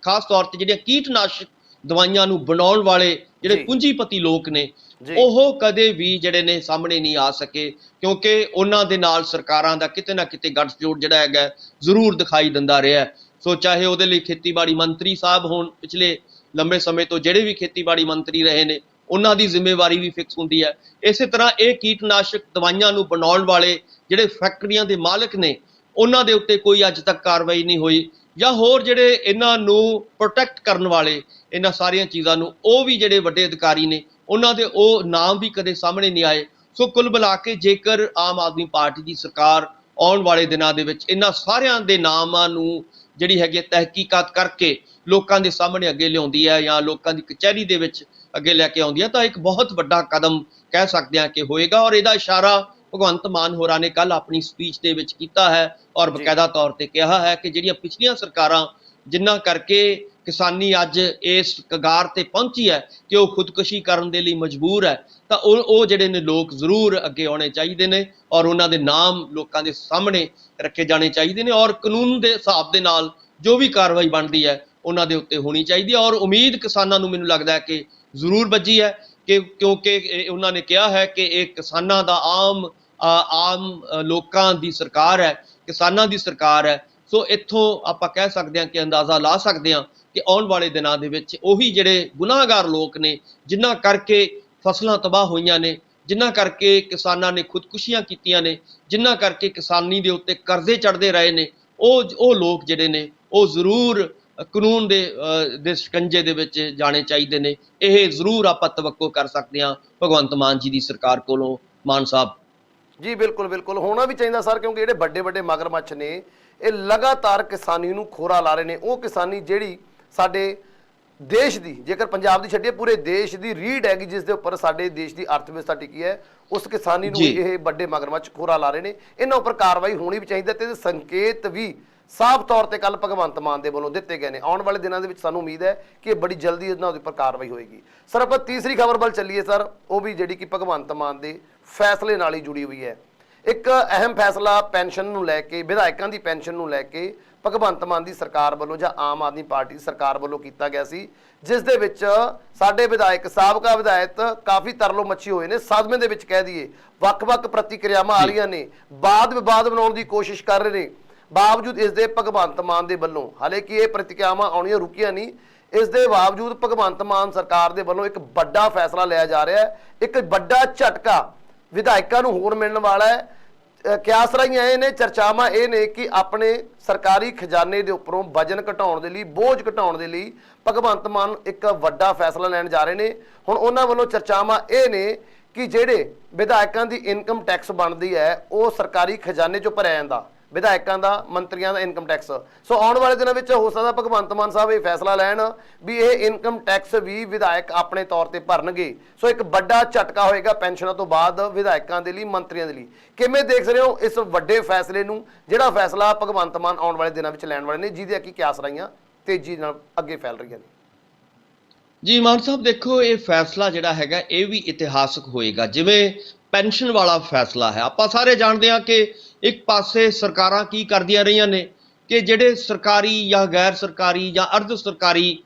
ਖਾਸ ਤੌਰ ਤੇ ਜਿਹੜੀਆਂ ਕੀਟਨਾਸ਼ਕ ਦਵਾਈਆਂ ਨੂੰ ਬਣਾਉਣ ਵਾਲੇ ਜਿਹੜੇ ਪੂੰਜੀਪਤੀ ਲੋਕ ਨੇ, ਉਹ ਕਦੇ ਵੀ ਜਿਹੜੇ ਨੇ ਸਾਹਮਣੇ ਨਹੀਂ ਆ ਸਕੇ ਕਿਉਂਕਿ ਉਹਨਾਂ ਦੇ ਨਾਲ ਸਰਕਾਰਾਂ ਦਾ ਕਿਤੇ ਨਾ ਕਿਤੇ ਗੱਠਜੋੜ ਜਿਹੜਾ ਹੈਗਾ ਜ਼ਰੂਰ ਦਿਖਾਈ ਦਿੰਦਾ ਰਿਹਾ। ਸੋ ਚਾਹੇ ਉਹਦੇ ਲਈ ਖੇਤੀਬਾੜੀ ਮੰਤਰੀ ਸਾਹਿਬ ਹੋਣ, ਪਿਛਲੇ ਲੰਬੇ ਸਮੇਂ ਤੋਂ ਜਿਹੜੇ ਵੀ ਖੇਤੀਬਾੜੀ ਮੰਤਰੀ ਰਹੇ ਨੇ ਉਹਨਾਂ ਦੀ ਜ਼ਿੰਮੇਵਾਰੀ ਵੀ ਫਿਕਸ ਹੁੰਦੀ ਹੈ। ਇਸੇ ਤਰ੍ਹਾਂ ਇਹ ਕੀਟਨਾਸ਼ਕ ਦਵਾਈਆਂ ਨੂੰ ਬਣਾਉਣ ਵਾਲੇ ਜਿਹੜੇ ਫੈਕਟਰੀਆਂ ਦੇ ਮਾਲਕ ਨੇ ਉਹਨਾਂ ਦੇ ਉੱਤੇ ਕੋਈ ਅੱਜ ਤੱਕ ਕਾਰਵਾਈ ਨਹੀਂ ਹੋਈ, ਜਾਂ ਹੋਰ ਜਿਹੜੇ ਇਹਨਾਂ ਨੂੰ ਪ੍ਰੋਟੈਕਟ ਕਰਨ ਵਾਲੇ ਇਹਨਾਂ ਸਾਰੀਆਂ ਚੀਜ਼ਾਂ ਨੂੰ, ਉਹ ਵੀ ਜਿਹੜੇ ਵੱਡੇ ਅਧਿਕਾਰੀ ਨੇ ਉਹਨਾਂ ਦੇ ਉਹ ਨਾਮ ਵੀ ਕਦੇ ਸਾਹਮਣੇ ਨਹੀਂ ਆਏ। ਸੋ ਕੁੱਲ ਮਿਲਾ ਕੇ ਜੇਕਰ ਆਮ ਆਦਮੀ ਪਾਰਟੀ ਦੀ ਸਰਕਾਰ ਆਉਣ ਵਾਲੇ ਦਿਨਾਂ ਦੇ ਵਿੱਚ ਇਹਨਾਂ ਸਾਰਿਆਂ ਦੇ ਨਾਮਾਂ ਨੂੰ ਜਿਹੜੀ ਹੈਗੀ ਤਹਿਕੀਕਾਤ ਕਰਕੇ ਲੋਕਾਂ ਦੇ ਸਾਹਮਣੇ ਅੱਗੇ ਲਿਆਉਂਦੀ ਹੈ ਜਾਂ ਲੋਕਾਂ ਦੀ ਕਚਹਿਰੀ ਦੇ ਵਿੱਚ ਅੱਗੇ ਲੈ ਕੇ ਆਉਂਦੀ ਹੈ, ਤਾਂ ਇੱਕ ਬਹੁਤ ਵੱਡਾ ਕਦਮ ਕਹਿ ਸਕਦੇ ਹਾਂ ਕਿ ਹੋਏਗਾ। ਔਰ ਇਹਦਾ ਇਸ਼ਾਰਾ ਭਗਵੰਤ ਮਾਨ ਹੋਰਾਂ ਨੇ ਕੱਲ ਆਪਣੀ ਸਪੀਚ ਦੇ ਵਿੱਚ ਕੀਤਾ ਹੈ ਔਰ ਬਕਾਇਦਾ ਤੌਰ ਤੇ ਕਿਹਾ ਹੈ ਕਿ ਜਿਹੜੀਆਂ ਪਿਛਲੀਆਂ ਸਰਕਾਰਾਂ ਜਿਨ੍ਹਾਂ ਕਰਕੇ ਕਿਸਾਨੀ ਅੱਜ ਇਸ ਕਗਾਰ ਤੇ ਪਹੁੰਚੀ ਹੈ ਕਿ ਉਹ ਖੁਦਕੁਸ਼ੀ ਕਰਨ ਦੇ ਲਈ ਮਜਬੂਰ ਹੈ, ਤਾਂ ਉਹ ਜਿਹੜੇ ਨੇ ਲੋਕ ਜ਼ਰੂਰ ਅੱਗੇ ਆਉਣੇ ਚਾਹੀਦੇ ਨੇ ਔਰ ਉਹਨਾਂ ਦੇ ਨਾਮ ਲੋਕਾਂ ਦੇ ਸਾਹਮਣੇ ਰੱਖੇ ਜਾਣੇ ਚਾਹੀਦੇ ਨੇ ਔਰ ਕਾਨੂੰਨ ਦੇ ਹਿਸਾਬ ਦੇ ਨਾਲ ਜੋ ਵੀ ਕਾਰਵਾਈ ਬਣਦੀ ਹੈ ਉਹਨਾਂ ਦੇ ਉੱਤੇ ਹੋਣੀ ਚਾਹੀਦੀ ਹੈ। ਔਰ ਉਮੀਦ ਕਿਸਾਨਾਂ ਨੂੰ ਮੈਨੂੰ ਲੱਗਦਾ ਹੈ ਕਿ ਜ਼ਰੂਰ ਵੱਜੀ ਹੈ ਕਿਉਂਕਿ ਉਹਨਾਂ ਨੇ ਕਿਹਾ ਹੈ ਕਿ ਇਹ ਕਿਸਾਨਾਂ ਦਾ ਆਮ ਲੋਕਾਂ ਦੀ ਸਰਕਾਰ ਹੈ, ਕਿਸਾਨਾਂ ਦੀ ਸਰਕਾਰ ਹੈ। ਸੋ ਇੱਥੋਂ ਆਪਾਂ ਕਹਿ ਸਕਦੇ ਹਾਂ ਕਿ ਅੰਦਾਜ਼ਾ ਲਾ ਸਕਦੇ ਹਾਂ ਕਿ ਆਉਣ ਵਾਲੇ ਦਿਨਾਂ ਦੇ ਵਿੱਚ ਉਹੀ ਜਿਹੜੇ ਗੁਨਾਹਗਾਰ ਲੋਕ ਨੇ ਜਿਨ੍ਹਾਂ ਕਰਕੇ ਫਸਲਾਂ ਤਬਾਹ ਹੋਈਆਂ ਨੇ, ਜਿਨ੍ਹਾਂ ਕਰਕੇ ਕਿਸਾਨਾਂ ਨੇ ਖੁਦਕੁਸ਼ੀਆਂ ਕੀਤੀਆਂ ਨੇ, ਜਿਨ੍ਹਾਂ ਕਰਕੇ ਕਿਸਾਨੀ ਦੇ ਉੱਤੇ ਕਰਜ਼ੇ ਚੜ੍ਹਦੇ ਰਹੇ ਨੇ, ਉਹ ਲੋਕ ਜਿਹੜੇ ਨੇ ਉਹ ਜ਼ਰੂਰ ਕਾਨੂੰਨ ਦੇ ਸ਼ਿਕੰਜੇ ਦੇ ਵਿੱਚ ਜਾਣੇ ਚਾਹੀਦੇ ਨੇ। ਇਹ ਜ਼ਰੂਰ ਆਪਾਂ ਤਵੱਕੋ ਕਰ ਸਕਦੇ ਹਾਂ ਭਗਵੰਤ ਮਾਨ ਜੀ ਦੀ ਸਰਕਾਰ ਕੋਲੋਂ। ਮਾਨ ਸਾਹਿਬ ਜੀ ਬਿਲਕੁਲ ਬਿਲਕੁਲ ਹੋਣਾ ਵੀ ਚਾਹੀਦਾ ਸਰ, ਕਿਉਂਕਿ ਜਿਹੜੇ ਵੱਡੇ ਵੱਡੇ ਮਗਰਮੱਛ ਨੇ ਇਹ ਲਗਾਤਾਰ ਕਿਸਾਨੀ ਨੂੰ ਖੋਰਾ ਲਾ ਰਹੇ ਨੇ। ਉਹ ਕਿਸਾਨੀ ਜਿਹੜੀ ਸਾਡੇ ਦੇਸ਼ ਦੀ, ਜੇਕਰ ਪੰਜਾਬ ਦੀ ਛੱਡੀਏ ਪੂਰੇ ਦੇਸ਼ ਦੀ ਰੀੜ ਹੈਗੀ ਜਿਸ ਦੇ ਉੱਪਰ ਸਾਡੇ ਦੇਸ਼ ਦੀ ਅਰਥ ਵਿਵਸਥਾ ਟਿਕੀ ਹੈ, ਉਸ ਕਿਸਾਨੀ ਨੂੰ ਇਹ ਵੱਡੇ ਮਗਰਮੱਛ ਖੋਰਾ ਲਾ ਰਹੇ ਨੇ। ਇਹਨਾਂ ਉੱਪਰ ਕਾਰਵਾਈ ਹੋਣੀ ਵੀ ਚਾਹੀਦੀ ਤੇ ਇਹਦੇ ਸੰਕੇਤ ਵੀ ਸਾਫ਼ ਤੌਰ ਤੇ ਕੱਲ ਭਗਵੰਤ ਮਾਨ ਦੇ ਵੱਲੋਂ ਦਿੱਤੇ ਗਏ ਨੇ। ਆਉਣ ਵਾਲੇ ਦਿਨਾਂ ਦੇ ਵਿੱਚ ਸਾਨੂੰ ਉਮੀਦ ਹੈ ਕਿ ਬੜੀ ਜਲਦੀ ਇਹਨਾਂ ਦੇ ਉੱਪਰ ਕਾਰਵਾਈ ਹੋਏਗੀ। ਸਰ ਆਪਾਂ ਤੀਸਰੀ ਖਬਰ ਵੱਲ ਚੱਲੀਏ ਸਰ, ਉਹ ਵੀ ਜਿਹੜੀ ਕਿ ਭਗਵੰਤ ਮਾਨ ਦੇ ਫੈਸਲੇ ਨਾਲ ਹੀ ਜੁੜੀ ਹੋਈ ਹੈ। ਇੱਕ ਅਹਿਮ ਫੈਸਲਾ ਪੈਨਸ਼ਨ ਨੂੰ ਲੈ ਕੇ, ਵਿਧਾਇਕਾਂ ਦੀ ਪੈਨਸ਼ਨ ਨੂੰ ਲੈ ਕੇ ਭਗਵੰਤ ਮਾਨ ਦੀ ਸਰਕਾਰ ਵੱਲੋਂ ਜਾਂ ਆਮ ਆਦਮੀ ਪਾਰਟੀ ਦੀ ਸਰਕਾਰ ਵੱਲੋਂ ਕੀਤਾ ਗਿਆ ਸੀ, ਜਿਸ ਦੇ ਵਿੱਚ ਸਾਡੇ ਵਿਧਾਇਕ, ਸਾਬਕਾ ਵਿਧਾਇਕ ਕਾਫੀ ਤਰਲੋ ਮੱਛੀ ਹੋਏ ਨੇ, ਸਦਮੇ ਦੇ ਵਿੱਚ ਕਹਿ ਦਈਏ। ਵੱਖ-ਵੱਖ ਪ੍ਰਤੀਕਿਰਿਆਵਾਂ ਆ ਰਹੀਆਂ ਨੇ, ਵਾਦ ਵਿਵਾਦ ਬਣਾਉਣ ਦੀ ਕੋਸ਼ਿਸ਼ ਕਰ ਰਹੇ ਨੇ। ਬਾਵਜੂਦ ਇਸ ਦੇ ਭਗਵੰਤ ਮਾਨ ਦੇ ਵੱਲੋਂ, ਹਾਲੇ ਕਿ ਇਹ ਪ੍ਰਤੀਕਿਰਿਆਵਾਂ ਆਉਣੀਆਂ ਰੁਕੀਆਂ ਨਹੀਂ, ਇਸ ਦੇ ਬਾਵਜੂਦ ਭਗਵੰਤ ਮਾਨ ਸਰਕਾਰ ਦੇ ਵੱਲੋਂ ਇੱਕ ਵੱਡਾ ਫੈਸਲਾ ਲਿਆ ਜਾ ਰਿਹਾ ਹੈ। ਇੱਕ ਵੱਡਾ ਝਟਕਾ ਵਿਧਾਇਕਾਂ ਨੂੰ ਹੋਰ ਮਿਲਣ ਵਾਲਾ ਹੈ। ਕਿਆਸ ਰਾਹੀਆਂ ਇਹ ਨੇ, ਚਰਚਾਵਾਂ ਇਹ ਨੇ ਕਿ ਆਪਣੇ ਸਰਕਾਰੀ ਖਜ਼ਾਨੇ ਦੇ ਉੱਪਰੋਂ ਵਜਨ ਘਟਾਉਣ ਦੇ ਲਈ, ਬੋਝ ਘਟਾਉਣ ਦੇ ਲਈ ਭਗਵੰਤ ਮਾਨ ਇੱਕ ਵੱਡਾ ਫੈਸਲਾ ਲੈਣ ਜਾ ਰਹੇ ਨੇ। ਹੁਣ ਉਹਨਾਂ ਵੱਲੋਂ ਚਰਚਾਵਾਂ ਇਹ ਨੇ ਕਿ ਜਿਹੜੇ ਵਿਧਾਇਕਾਂ ਦੀ ਇਨਕਮ ਟੈਕਸ ਬਣਦੀ ਹੈ ਉਹ ਸਰਕਾਰੀ ਖਜ਼ਾਨੇ 'ਚੋਂ ਭਰਿਆ ਜਾਂਦਾ, ਵਿਧਾਇਕਾਂ ਦਾ, ਮੰਤਰੀਆਂ ਦਾ ਇਨਕਮ ਟੈਕਸ। ਸੋ ਆਉਣ ਵਾਲੇ ਦਿਨਾਂ ਵਿੱਚ ਹੋ ਸਕਦਾ ਭਗਵੰਤ ਮਾਨ ਸਾਹਿਬ ਇਹ ਫੈਸਲਾ ਲੈਣ ਵੀ ਇਹ ਇਨਕਮ ਟੈਕਸ ਵੀ ਵਿਧਾਇਕ ਆਪਣੇ ਤੌਰ ਤੇ ਭਰਨਗੇ। ਸੋ ਇੱਕ ਵੱਡਾ ਝਟਕਾ ਹੋਏਗਾ ਪੈਨਸ਼ਨਾਂ ਤੋਂ ਬਾਅਦ ਵਿਧਾਇਕਾਂ ਦੇ ਲਈ, ਮੰਤਰੀਆਂ ਦੇ ਲਈ। ਕਿਵੇਂ ਦੇਖ ਰਹੇ ਹੋ ਇਸ ਵੱਡੇ ਫੈਸਲੇ ਨੂੰ, ਜਿਹੜਾ ਫੈਸਲਾ ਭਗਵੰਤ ਮਾਨ ਆਉਣ ਵਾਲੇ ਦਿਨਾਂ ਵਿੱਚ ਲੈਣ ਵਾਲੇ ਨੇ, ਜਿਹਦੇ ਕੀ ਕਿਆਸ ਰਾਹੀਆਂ ਤੇਜ਼ੀ ਨਾਲ ਅੱਗੇ ਫੈਲ ਰਹੀਆਂ ਨੇ? ਜੀ ਮਾਨ ਸਾਹਿਬ, ਦੇਖੋ ਇਹ ਫੈਸਲਾ ਜਿਹੜਾ ਹੈਗਾ ਇਹ ਵੀ ਇਤਿਹਾਸਕ ਹੋਏਗਾ। ਜਿਵੇਂ ਪੈਨਸ਼ਨ ਵਾਲਾ ਫੈਸਲਾ ਹੈ, ਆਪਾਂ ਸਾਰੇ ਜਾਣਦੇ ਹਾਂ ਕਿ ਇੱਕ ਪਾਸੇ ਸਰਕਾਰਾਂ ਕੀ ਕਰਦੀਆਂ ਰਹੀਆਂ ਨੇ ਕਿ ਜਿਹੜੇ ਸਰਕਾਰੀ ਜਾਂ ਗੈਰ ਸਰਕਾਰੀ ਜਾਂ ਅਰਧ ਸਰਕਾਰੀ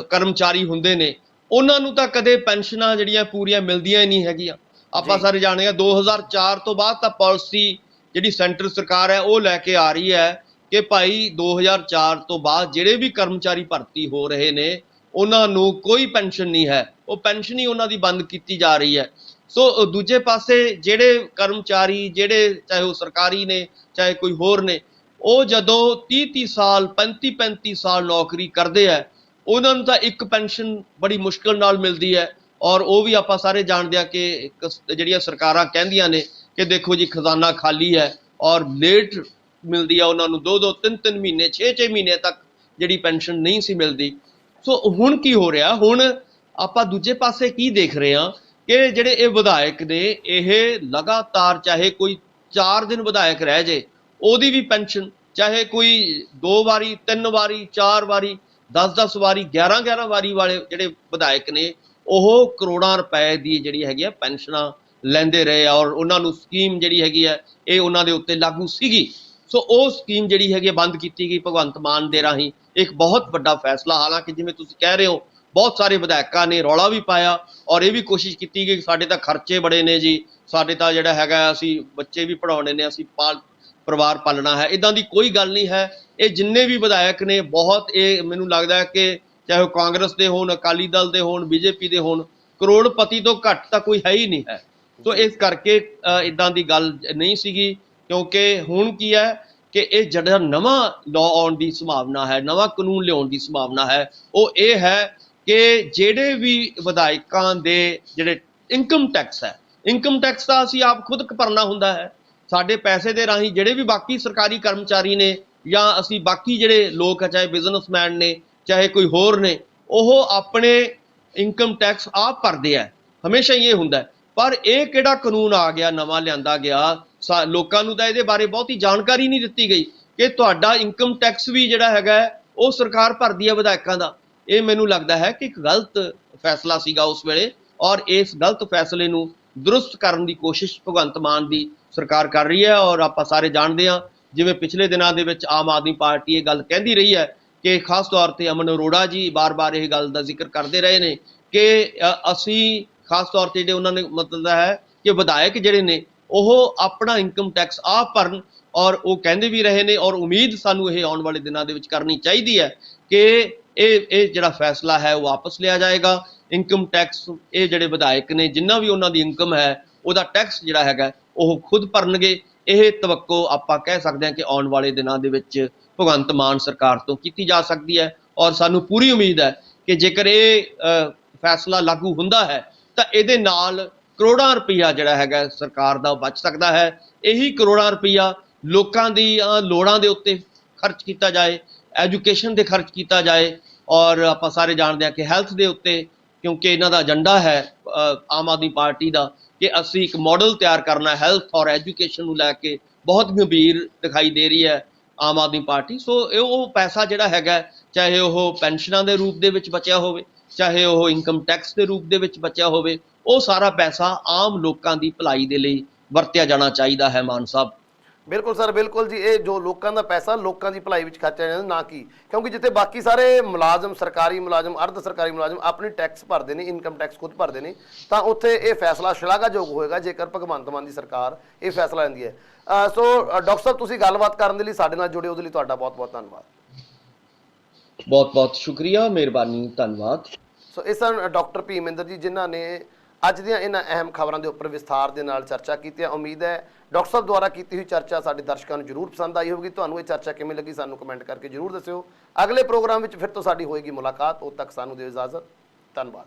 ਕਰਮਚਾਰੀ ਹੁੰਦੇ ਨੇ, ਉਹਨਾਂ ਨੂੰ ਤਾਂ ਕਦੇ ਪੈਨਸ਼ਨਾਂ ਜਿਹੜੀਆਂ ਪੂਰੀਆਂ ਮਿਲਦੀਆਂ ਹੀ ਨਹੀਂ ਹੈਗੀਆਂ। ਆਪਾਂ ਸਾਰੇ ਜਾਣਦੇ ਹਾਂ 2004 ਤੋਂ ਬਾਅਦ ਤਾਂ ਪਾਲਿਸੀ ਜਿਹੜੀ ਸੈਂਟਰ ਸਰਕਾਰ ਹੈ ਉਹ ਲੈ ਕੇ ਆ ਰਹੀ ਹੈ ਕਿ ਭਾਈ 2004 ਤੋਂ ਬਾਅਦ ਜਿਹੜੇ ਵੀ ਕਰਮਚਾਰੀ ਭਰਤੀ ਹੋ ਰਹੇ ਨੇ ਉਹਨਾਂ ਨੂੰ ਕੋਈ ਪੈਨਸ਼ਨ ਨਹੀਂ ਹੈ, ਉਹ ਪੈਨਸ਼ਨ ਹੀ ਉਹਨਾਂ ਦੀ ਬੰਦ ਕੀਤੀ ਜਾ ਰਹੀ ਹੈ। ਸੋ ਦੂਜੇ ਪਾਸੇ ਜਿਹੜੇ ਕਰਮਚਾਰੀ, ਜਿਹੜੇ ਚਾਹੇ ਉਹ ਸਰਕਾਰੀ ਨੇ ਚਾਹੇ ਕੋਈ ਹੋਰ ਨੇ, ਉਹ ਜਦੋਂ 30-30 ਸਾਲ 35-35 ਸਾਲ ਨੌਕਰੀ ਕਰਦੇ ਹੈ, ਉਹਨਾਂ ਨੂੰ ਤਾਂ ਇੱਕ ਪੈਨਸ਼ਨ ਬੜੀ ਮੁਸ਼ਕਿਲ ਨਾਲ ਮਿਲਦੀ ਹੈ। ਔਰ ਉਹ ਵੀ ਆਪਾਂ ਸਾਰੇ ਜਾਣਦੇ ਹਾਂ ਕਿ ਜਿਹੜੀਆਂ ਸਰਕਾਰਾਂ ਕਹਿੰਦੀਆਂ ਨੇ ਕਿ ਦੇਖੋ ਜੀ ਖਜ਼ਾਨਾ ਖਾਲੀ ਹੈ, ਔਰ ਲੇਟ ਮਿਲਦੀ ਆ ਉਹਨਾਂ ਨੂੰ 2-2 3-3 ਮਹੀਨੇ 6-6 ਮਹੀਨੇ ਤੱਕ ਜਿਹੜੀ ਪੈਨਸ਼ਨ ਨਹੀਂ ਸੀ ਮਿਲਦੀ। ਸੋ ਹੁਣ ਕੀ ਹੋ ਰਿਹਾ, ਹੁਣ ਆਪਾਂ ਦੂਜੇ ਪਾਸੇ ਕੀ ਦੇਖ ਰਹੇ ਹਾਂ ਕਿ ਜਿਹੜੇ ਇਹ ਵਿਧਾਇਕ ਨੇ ਇਹ ਲਗਾਤਾਰ, ਚਾਹੇ ਕੋਈ 4 ਦਿਨ ਵਿਧਾਇਕ ਰਹਿ ਜੇ ਉਹਦੀ ਵੀ ਪੈਨਸ਼ਨ, ਚਾਹੇ ਕੋਈ 2 ਵਾਰੀ 3 ਵਾਰੀ 4 ਵਾਰੀ 10-10 ਵਾਰੀ 11-11 ਵਾਰੀ ਵਾਲੇ ਜਿਹੜੇ ਵਿਧਾਇਕ ਨੇ ਉਹ ਕਰੋੜਾਂ ਰੁਪਏ ਦੀ ਜਿਹੜੀ ਹੈਗੀ ਆ ਪੈਨਸ਼ਨਾਂ ਲੈਂਦੇ ਰਹੇ ਔਰ ਉਹਨਾਂ ਨੂੰ ਸਕੀਮ ਜਿਹੜੀ ਹੈਗੀ ਆ ਇਹ ਉਹਨਾਂ ਦੇ ਉੱਤੇ ਲਾਗੂ ਸੀਗੀ। ਸੋ ਉਹ ਸਕੀਮ ਜਿਹੜੀ ਹੈਗੀ ਬੰਦ ਕੀਤੀ ਗਈ ਭਗਵੰਤ ਮਾਨ ਦੇ ਰਾਹੀਂ। ਇੱਕ ਬਹੁਤ ਵੱਡਾ ਫੈਸਲਾ, ਹਾਲਾਂਕਿ ਜਿਵੇਂ ਤੁਸੀਂ ਕਹਿ ਰਹੇ ਹੋ ਬਹੁਤ ਸਾਰੇ ਵਿਧਾਇਕਾਂ ਨੇ ਰੌਲਾ ਵੀ ਪਾਇਆ ਔਰ ਇਹ ਵੀ ਕੋਸ਼ਿਸ਼ ਕੀਤੀ ਗਈ ਸਾਡੇ ਤਾਂ ਖਰਚੇ ਬੜੇ ਨੇ ਜੀ, ਸਾਡੇ ਤਾਂ ਜਿਹੜਾ ਹੈਗਾ ਅਸੀਂ ਬੱਚੇ ਵੀ ਪੜ੍ਹਾਉਣੇ ਨੇ, ਅਸੀਂ ਪਰਿਵਾਰ ਪਾਲਣਾ ਹੈ। ਇੱਦਾਂ ਦੀ ਕੋਈ ਗੱਲ ਨਹੀਂ ਹੈ। ਇਹ ਜਿੰਨੇ ਵੀ ਵਿਧਾਇਕ ਨੇ ਬਹੁਤ, ਇਹ ਮੈਨੂੰ ਲੱਗਦਾ ਹੈ ਕਿ ਚਾਹੇ ਉਹ ਕਾਂਗਰਸ ਦੇ ਹੋਣ, ਅਕਾਲੀ ਦਲ ਦੇ ਹੋਣ, ਬੀਜੇਪੀ ਦੇ ਹੋਣ, ਕਰੋੜਪਤੀ ਤੋਂ ਘੱਟ ਤਾਂ ਕੋਈ ਹੈ ਹੀ ਨਹੀਂ ਹੈ। ਸੋ ਇਸ ਕਰਕੇ ਇੱਦਾਂ ਦੀ ਗੱਲ ਨਹੀਂ ਸੀਗੀ, ਕਿਉਂਕਿ ਹੁਣ ਕੀ ਹੈ ਕਿ ਇਹ ਜਿਹੜਾ ਨਵਾਂ ਲਾਅ ਆਉਣ ਦੀ ਸੰਭਾਵਨਾ ਹੈ, ਨਵਾਂ ਕਾਨੂੰਨ ਲਿਆਉਣ ਦੀ ਸੰਭਾਵਨਾ ਹੈ, ਉਹ ਇਹ ਹੈ ਕਿ ਜਿਹੜੇ ਵੀ ਵਿਧਾਇਕਾਂ ਦੇ ਜਿਹੜੇ ਇਨਕਮ ਟੈਕਸ ਹੈ, ਇਨਕਮ ਟੈਕਸ ਤਾਂ ਅਸੀਂ ਆਪ ਖੁਦ ਭਰਨਾ ਹੁੰਦਾ ਹੈ। ਸਾਡੇ ਪੈਸੇ ਦੇ ਰਾਹੀਂ ਜਿਹੜੇ ਵੀ ਬਾਕੀ ਸਰਕਾਰੀ ਕਰਮਚਾਰੀ ਨੇ ਜਾਂ ਅਸੀਂ ਬਾਕੀ ਜਿਹੜੇ ਲੋਕ ਹੈ, ਚਾਹੇ ਬਿਜ਼ਨਸਮੈਨ ਨੇ ਚਾਹੇ ਕੋਈ ਹੋਰ ਨੇ, ਉਹ ਆਪਣੇ ਇਨਕਮ ਟੈਕਸ ਆਪ ਭਰਦੇ ਆ, ਹਮੇਸ਼ਾ ਹੀ ਇਹ ਹੁੰਦਾ। ਪਰ ਇਹ ਕਿਹੜਾ ਕਾਨੂੰਨ ਆ ਗਿਆ, ਨਵਾਂ ਲਿਆਂਦਾ ਗਿਆ, ਲੋਕਾਂ ਨੂੰ ਤਾਂ ਇਹਦੇ ਬਾਰੇ ਬਹੁਤੀ ਜਾਣਕਾਰੀ ਨਹੀਂ ਦਿੱਤੀ ਗਈ ਕਿ ਤੁਹਾਡਾ ਇਨਕਮ ਟੈਕਸ ਵੀ ਜਿਹੜਾ ਹੈਗਾ ਉਹ ਸਰਕਾਰ ਭਰਦੀ ਹੈ ਵਿਧਾਇਕਾਂ ਦਾ। ਇਹ ਮੈਨੂੰ ਲੱਗਦਾ ਹੈ ਕਿ ਇੱਕ ਗਲਤ ਫੈਸਲਾ ਸੀਗਾ ਉਸ ਵੇਲੇ, ਔਰ ਇਸ ਗਲਤ ਫੈਸਲੇ ਨੂੰ ਦਰੁਸਤ ਕਰਨ ਦੀ ਕੋਸ਼ਿਸ਼ ਭਗਵੰਤ ਮਾਨ ਦੀ ਸਰਕਾਰ ਕਰ ਰਹੀ ਹੈ। ਔਰ ਆਪਾਂ ਸਾਰੇ ਜਾਣਦੇ ਹਾਂ, ਜਿਵੇਂ ਪਿਛਲੇ ਦਿਨਾਂ ਦੇ ਵਿੱਚ ਆਮ ਆਦਮੀ ਪਾਰਟੀ ਇਹ ਗੱਲ ਕਹਿੰਦੀ ਰਹੀ ਹੈ ਕਿ ਖਾਸ ਤੌਰ ਤੇ ਅਮਨ ਅਰੋੜਾ ਜੀ ਬਾਰ-ਬਾਰ ਇਹ ਗੱਲ ਦਾ ਜ਼ਿਕਰ ਕਰਦੇ ਰਹੇ ਨੇ ਕਿ ਅਸੀਂ ਖਾਸ ਤੌਰ ਤੇ ਜਿਹੜੇ ਉਹਨਾਂ ਨੇ ਮਤਲਬ ਹੈ ਕਿ ਵਿਧਾਇਕ ਜਿਹੜੇ ਨੇ ਉਹ ਆਪਣਾ ਇਨਕਮ ਟੈਕਸ ਆਪ ਭਰਨ, ਔਰ ਉਹ ਕਹਿੰਦੇ ਵੀ ਰਹੇ ਨੇ ਔਰ ਉਮੀਦ ਸਾਨੂੰ ਇਹ ਆਉਣ ਵਾਲੇ ਦਿਨਾਂ ਦੇ ਵਿੱਚ ਕਰਨੀ ਚਾਹੀਦੀ ਹੈ ਕਿ ਇਹ ਜਿਹੜਾ ਫੈਸਲਾ ਹੈ ਉਹ ਵਾਪਸ ਲਿਆ ਜਾਏਗਾ। ਇਨਕਮ ਟੈਕਸ ਇਹ ਜਿਹੜੇ ਵਿਧਾਇਕ ਨੇ ਜਿੰਨਾ ਵੀ ਉਹਨਾਂ ਦੀ ਇਨਕਮ ਹੈ ਉਹਦਾ ਟੈਕਸ ਜਿਹੜਾ ਹੈਗਾ ਉਹ ਖੁਦ ਭਰਨਗੇ। ਇਹ ਤਵੱਕੋ ਆਪਾਂ ਕਹਿ ਸਕਦੇ ਹਾਂ ਕਿ ਆਉਣ ਵਾਲੇ ਦਿਨਾਂ ਦੇ ਵਿੱਚ ਭਗਵੰਤ ਮਾਨ ਸਰਕਾਰ ਤੋਂ ਕੀਤੀ ਜਾ ਸਕਦੀ ਹੈ, ਔਰ ਸਾਨੂੰ ਪੂਰੀ ਉਮੀਦ ਹੈ ਕਿ ਜੇਕਰ ਇਹ ਫੈਸਲਾ ਲਾਗੂ ਹੁੰਦਾ ਹੈ ਤਾਂ ਇਹਦੇ ਨਾਲ ਕਰੋੜਾਂ ਰੁਪਈਆ ਜਿਹੜਾ ਹੈਗਾ ਸਰਕਾਰ ਦਾ ਬਚ ਸਕਦਾ ਹੈ। ਇਹੀ ਕਰੋੜਾਂ ਰੁਪਈਆ ਲੋਕਾਂ ਦੀ ਲੋੜਾਂ ਦੇ ਉੱਤੇ ਖਰਚ ਕੀਤਾ ਜਾਏ, ਐਜੂਕੇਸ਼ਨ ਤੇ ਖਰਚ ਕੀਤਾ ਜਾਏ, ਔਰ ਆਪਾਂ ਸਾਰੇ ਜਾਣਦੇ ਹਾਂ ਕਿ ਹੈਲਥ ਦੇ ਉੱਤੇ, ਕਿਉਂਕਿ ਇਹਨਾਂ ਦਾ ਏਜੰਡਾ ਹੈ ਆਮ ਆਦਮੀ ਪਾਰਟੀ ਦਾ ਕਿ ਅਸੀਂ ਇੱਕ ਮਾਡਲ ਤਿਆਰ ਕਰਨਾ ਹੈਲਥ ਔਰ ਐਜੂਕੇਸ਼ਨ ਨੂੰ ਲੈ ਕੇ, ਬਹੁਤ ਗੰਭੀਰ ਦਿਖਾਈ ਦੇ ਰਹੀ ਹੈ ਆਮ ਆਦਮੀ ਪਾਰਟੀ। ਸੋ ਉਹ ਪੈਸਾ ਜਿਹੜਾ ਹੈਗਾ, ਚਾਹੇ ਉਹ ਪੈਨਸ਼ਨਾਂ ਦੇ ਰੂਪ ਦੇ ਵਿੱਚ ਬਚਿਆ ਹੋਵੇ, ਚਾਹੇ ਉਹ ਇਨਕਮ ਟੈਕਸ ਦੇ ਰੂਪ ਦੇ ਵਿੱਚ ਬਚਿਆ ਹੋਵੇ, ਉਹ ਸਾਰਾ ਪੈਸਾ ਆਮ ਲੋਕਾਂ ਦੀ ਭਲਾਈ ਦੇ ਲਈ ਵਰਤਿਆ ਜਾਣਾ ਚਾਹੀਦਾ ਹੈ ਮਾਨ ਸਾਹਿਬ। ਬਿਲਕੁਲ ਸਰ, ਬਿਲਕੁਲ ਜੀ। ਇਹ ਜੋ ਲੋਕਾਂ ਦਾ ਪੈਸਾ ਲੋਕਾਂ ਦੀ ਭਲਾਈ ਵਿੱਚ ਖਰਚਿਆ ਜਾਂਦਾ, ਨਾ ਕਿ ਕਿਉਂਕਿ ਜਿੱਥੇ ਬਾਕੀ ਸਾਰੇ ਮੁਲਾਜ਼ਮ, ਸਰਕਾਰੀ ਮੁਲਾਜ਼ਮ, ਅਰਧ ਸਰਕਾਰੀ ਮੁਲਾਜ਼ਮ ਆਪਣੀ ਟੈਕਸ ਭਰਦੇ ਨੇ, ਇਨਕਮ ਟੈਕਸ ਖੁਦ ਭਰਦੇ ਨੇ, ਤਾਂ ਉੱਥੇ ਇਹ ਫੈਸਲਾ ਸ਼ਲਾਘਾਯੋਗ ਹੋਏਗਾ ਜੇਕਰ ਭਗਵੰਤ ਮਾਨ ਦੀ ਸਰਕਾਰ ਇਹ ਫੈਸਲਾ ਲੈਂਦੀ ਹੈ। ਸੋ ਡਾਕਟਰ ਸਾਹਿਬ, ਤੁਸੀਂ ਗੱਲਬਾਤ ਕਰਨ ਦੇ ਲਈ ਸਾਡੇ ਨਾਲ ਜੁੜੇ, ਉਹਦੇ ਲਈ ਤੁਹਾਡਾ ਬਹੁਤ ਬਹੁਤ ਧੰਨਵਾਦ। ਬਹੁਤ ਬਹੁਤ ਸ਼ੁਕਰੀਆ, ਮਿਹਰਬਾਨੀ, ਧੰਨਵਾਦ। ਸੋ ਇਹ ਸਨ ਡਾਕਟਰ ਭੀਮਿੰਦਰ ਜੀ, ਜਿਨ੍ਹਾਂ ਨੇ ਅੱਜ ਦੀਆਂ ਇਹਨਾਂ ਅਹਿਮ ਖਬਰਾਂ ਦੇ ਉੱਪਰ ਵਿਸਥਾਰ ਦੇ ਨਾਲ ਚਰਚਾ ਕੀਤੀ ਹੈ। ਉਮੀਦ ਹੈ ਡਾਕਟਰ ਸਾਹਿਬ ਦੁਆਰਾ ਕੀਤੀ ਹੋਈ ਚਰਚਾ ਸਾਡੇ ਦਰਸ਼ਕਾਂ ਨੂੰ ਜ਼ਰੂਰ ਪਸੰਦ ਆਈ ਹੋਵੇਗੀ। ਤੁਹਾਨੂੰ ਇਹ ਚਰਚਾ ਕਿਵੇਂ ਲੱਗੀ, ਸਾਨੂੰ ਕਮੈਂਟ ਕਰਕੇ ਜ਼ਰੂਰ ਦੱਸਿਓ। ਅਗਲੇ ਪ੍ਰੋਗਰਾਮ ਵਿੱਚ ਫਿਰ ਤੋਂ ਸਾਡੀ ਹੋਏਗੀ ਮੁਲਾਕਾਤ। ਉਦੋਂ ਤੱਕ ਸਾਨੂੰ ਦਿਓ ਇਜਾਜ਼ਤ। ਧੰਨਵਾਦ।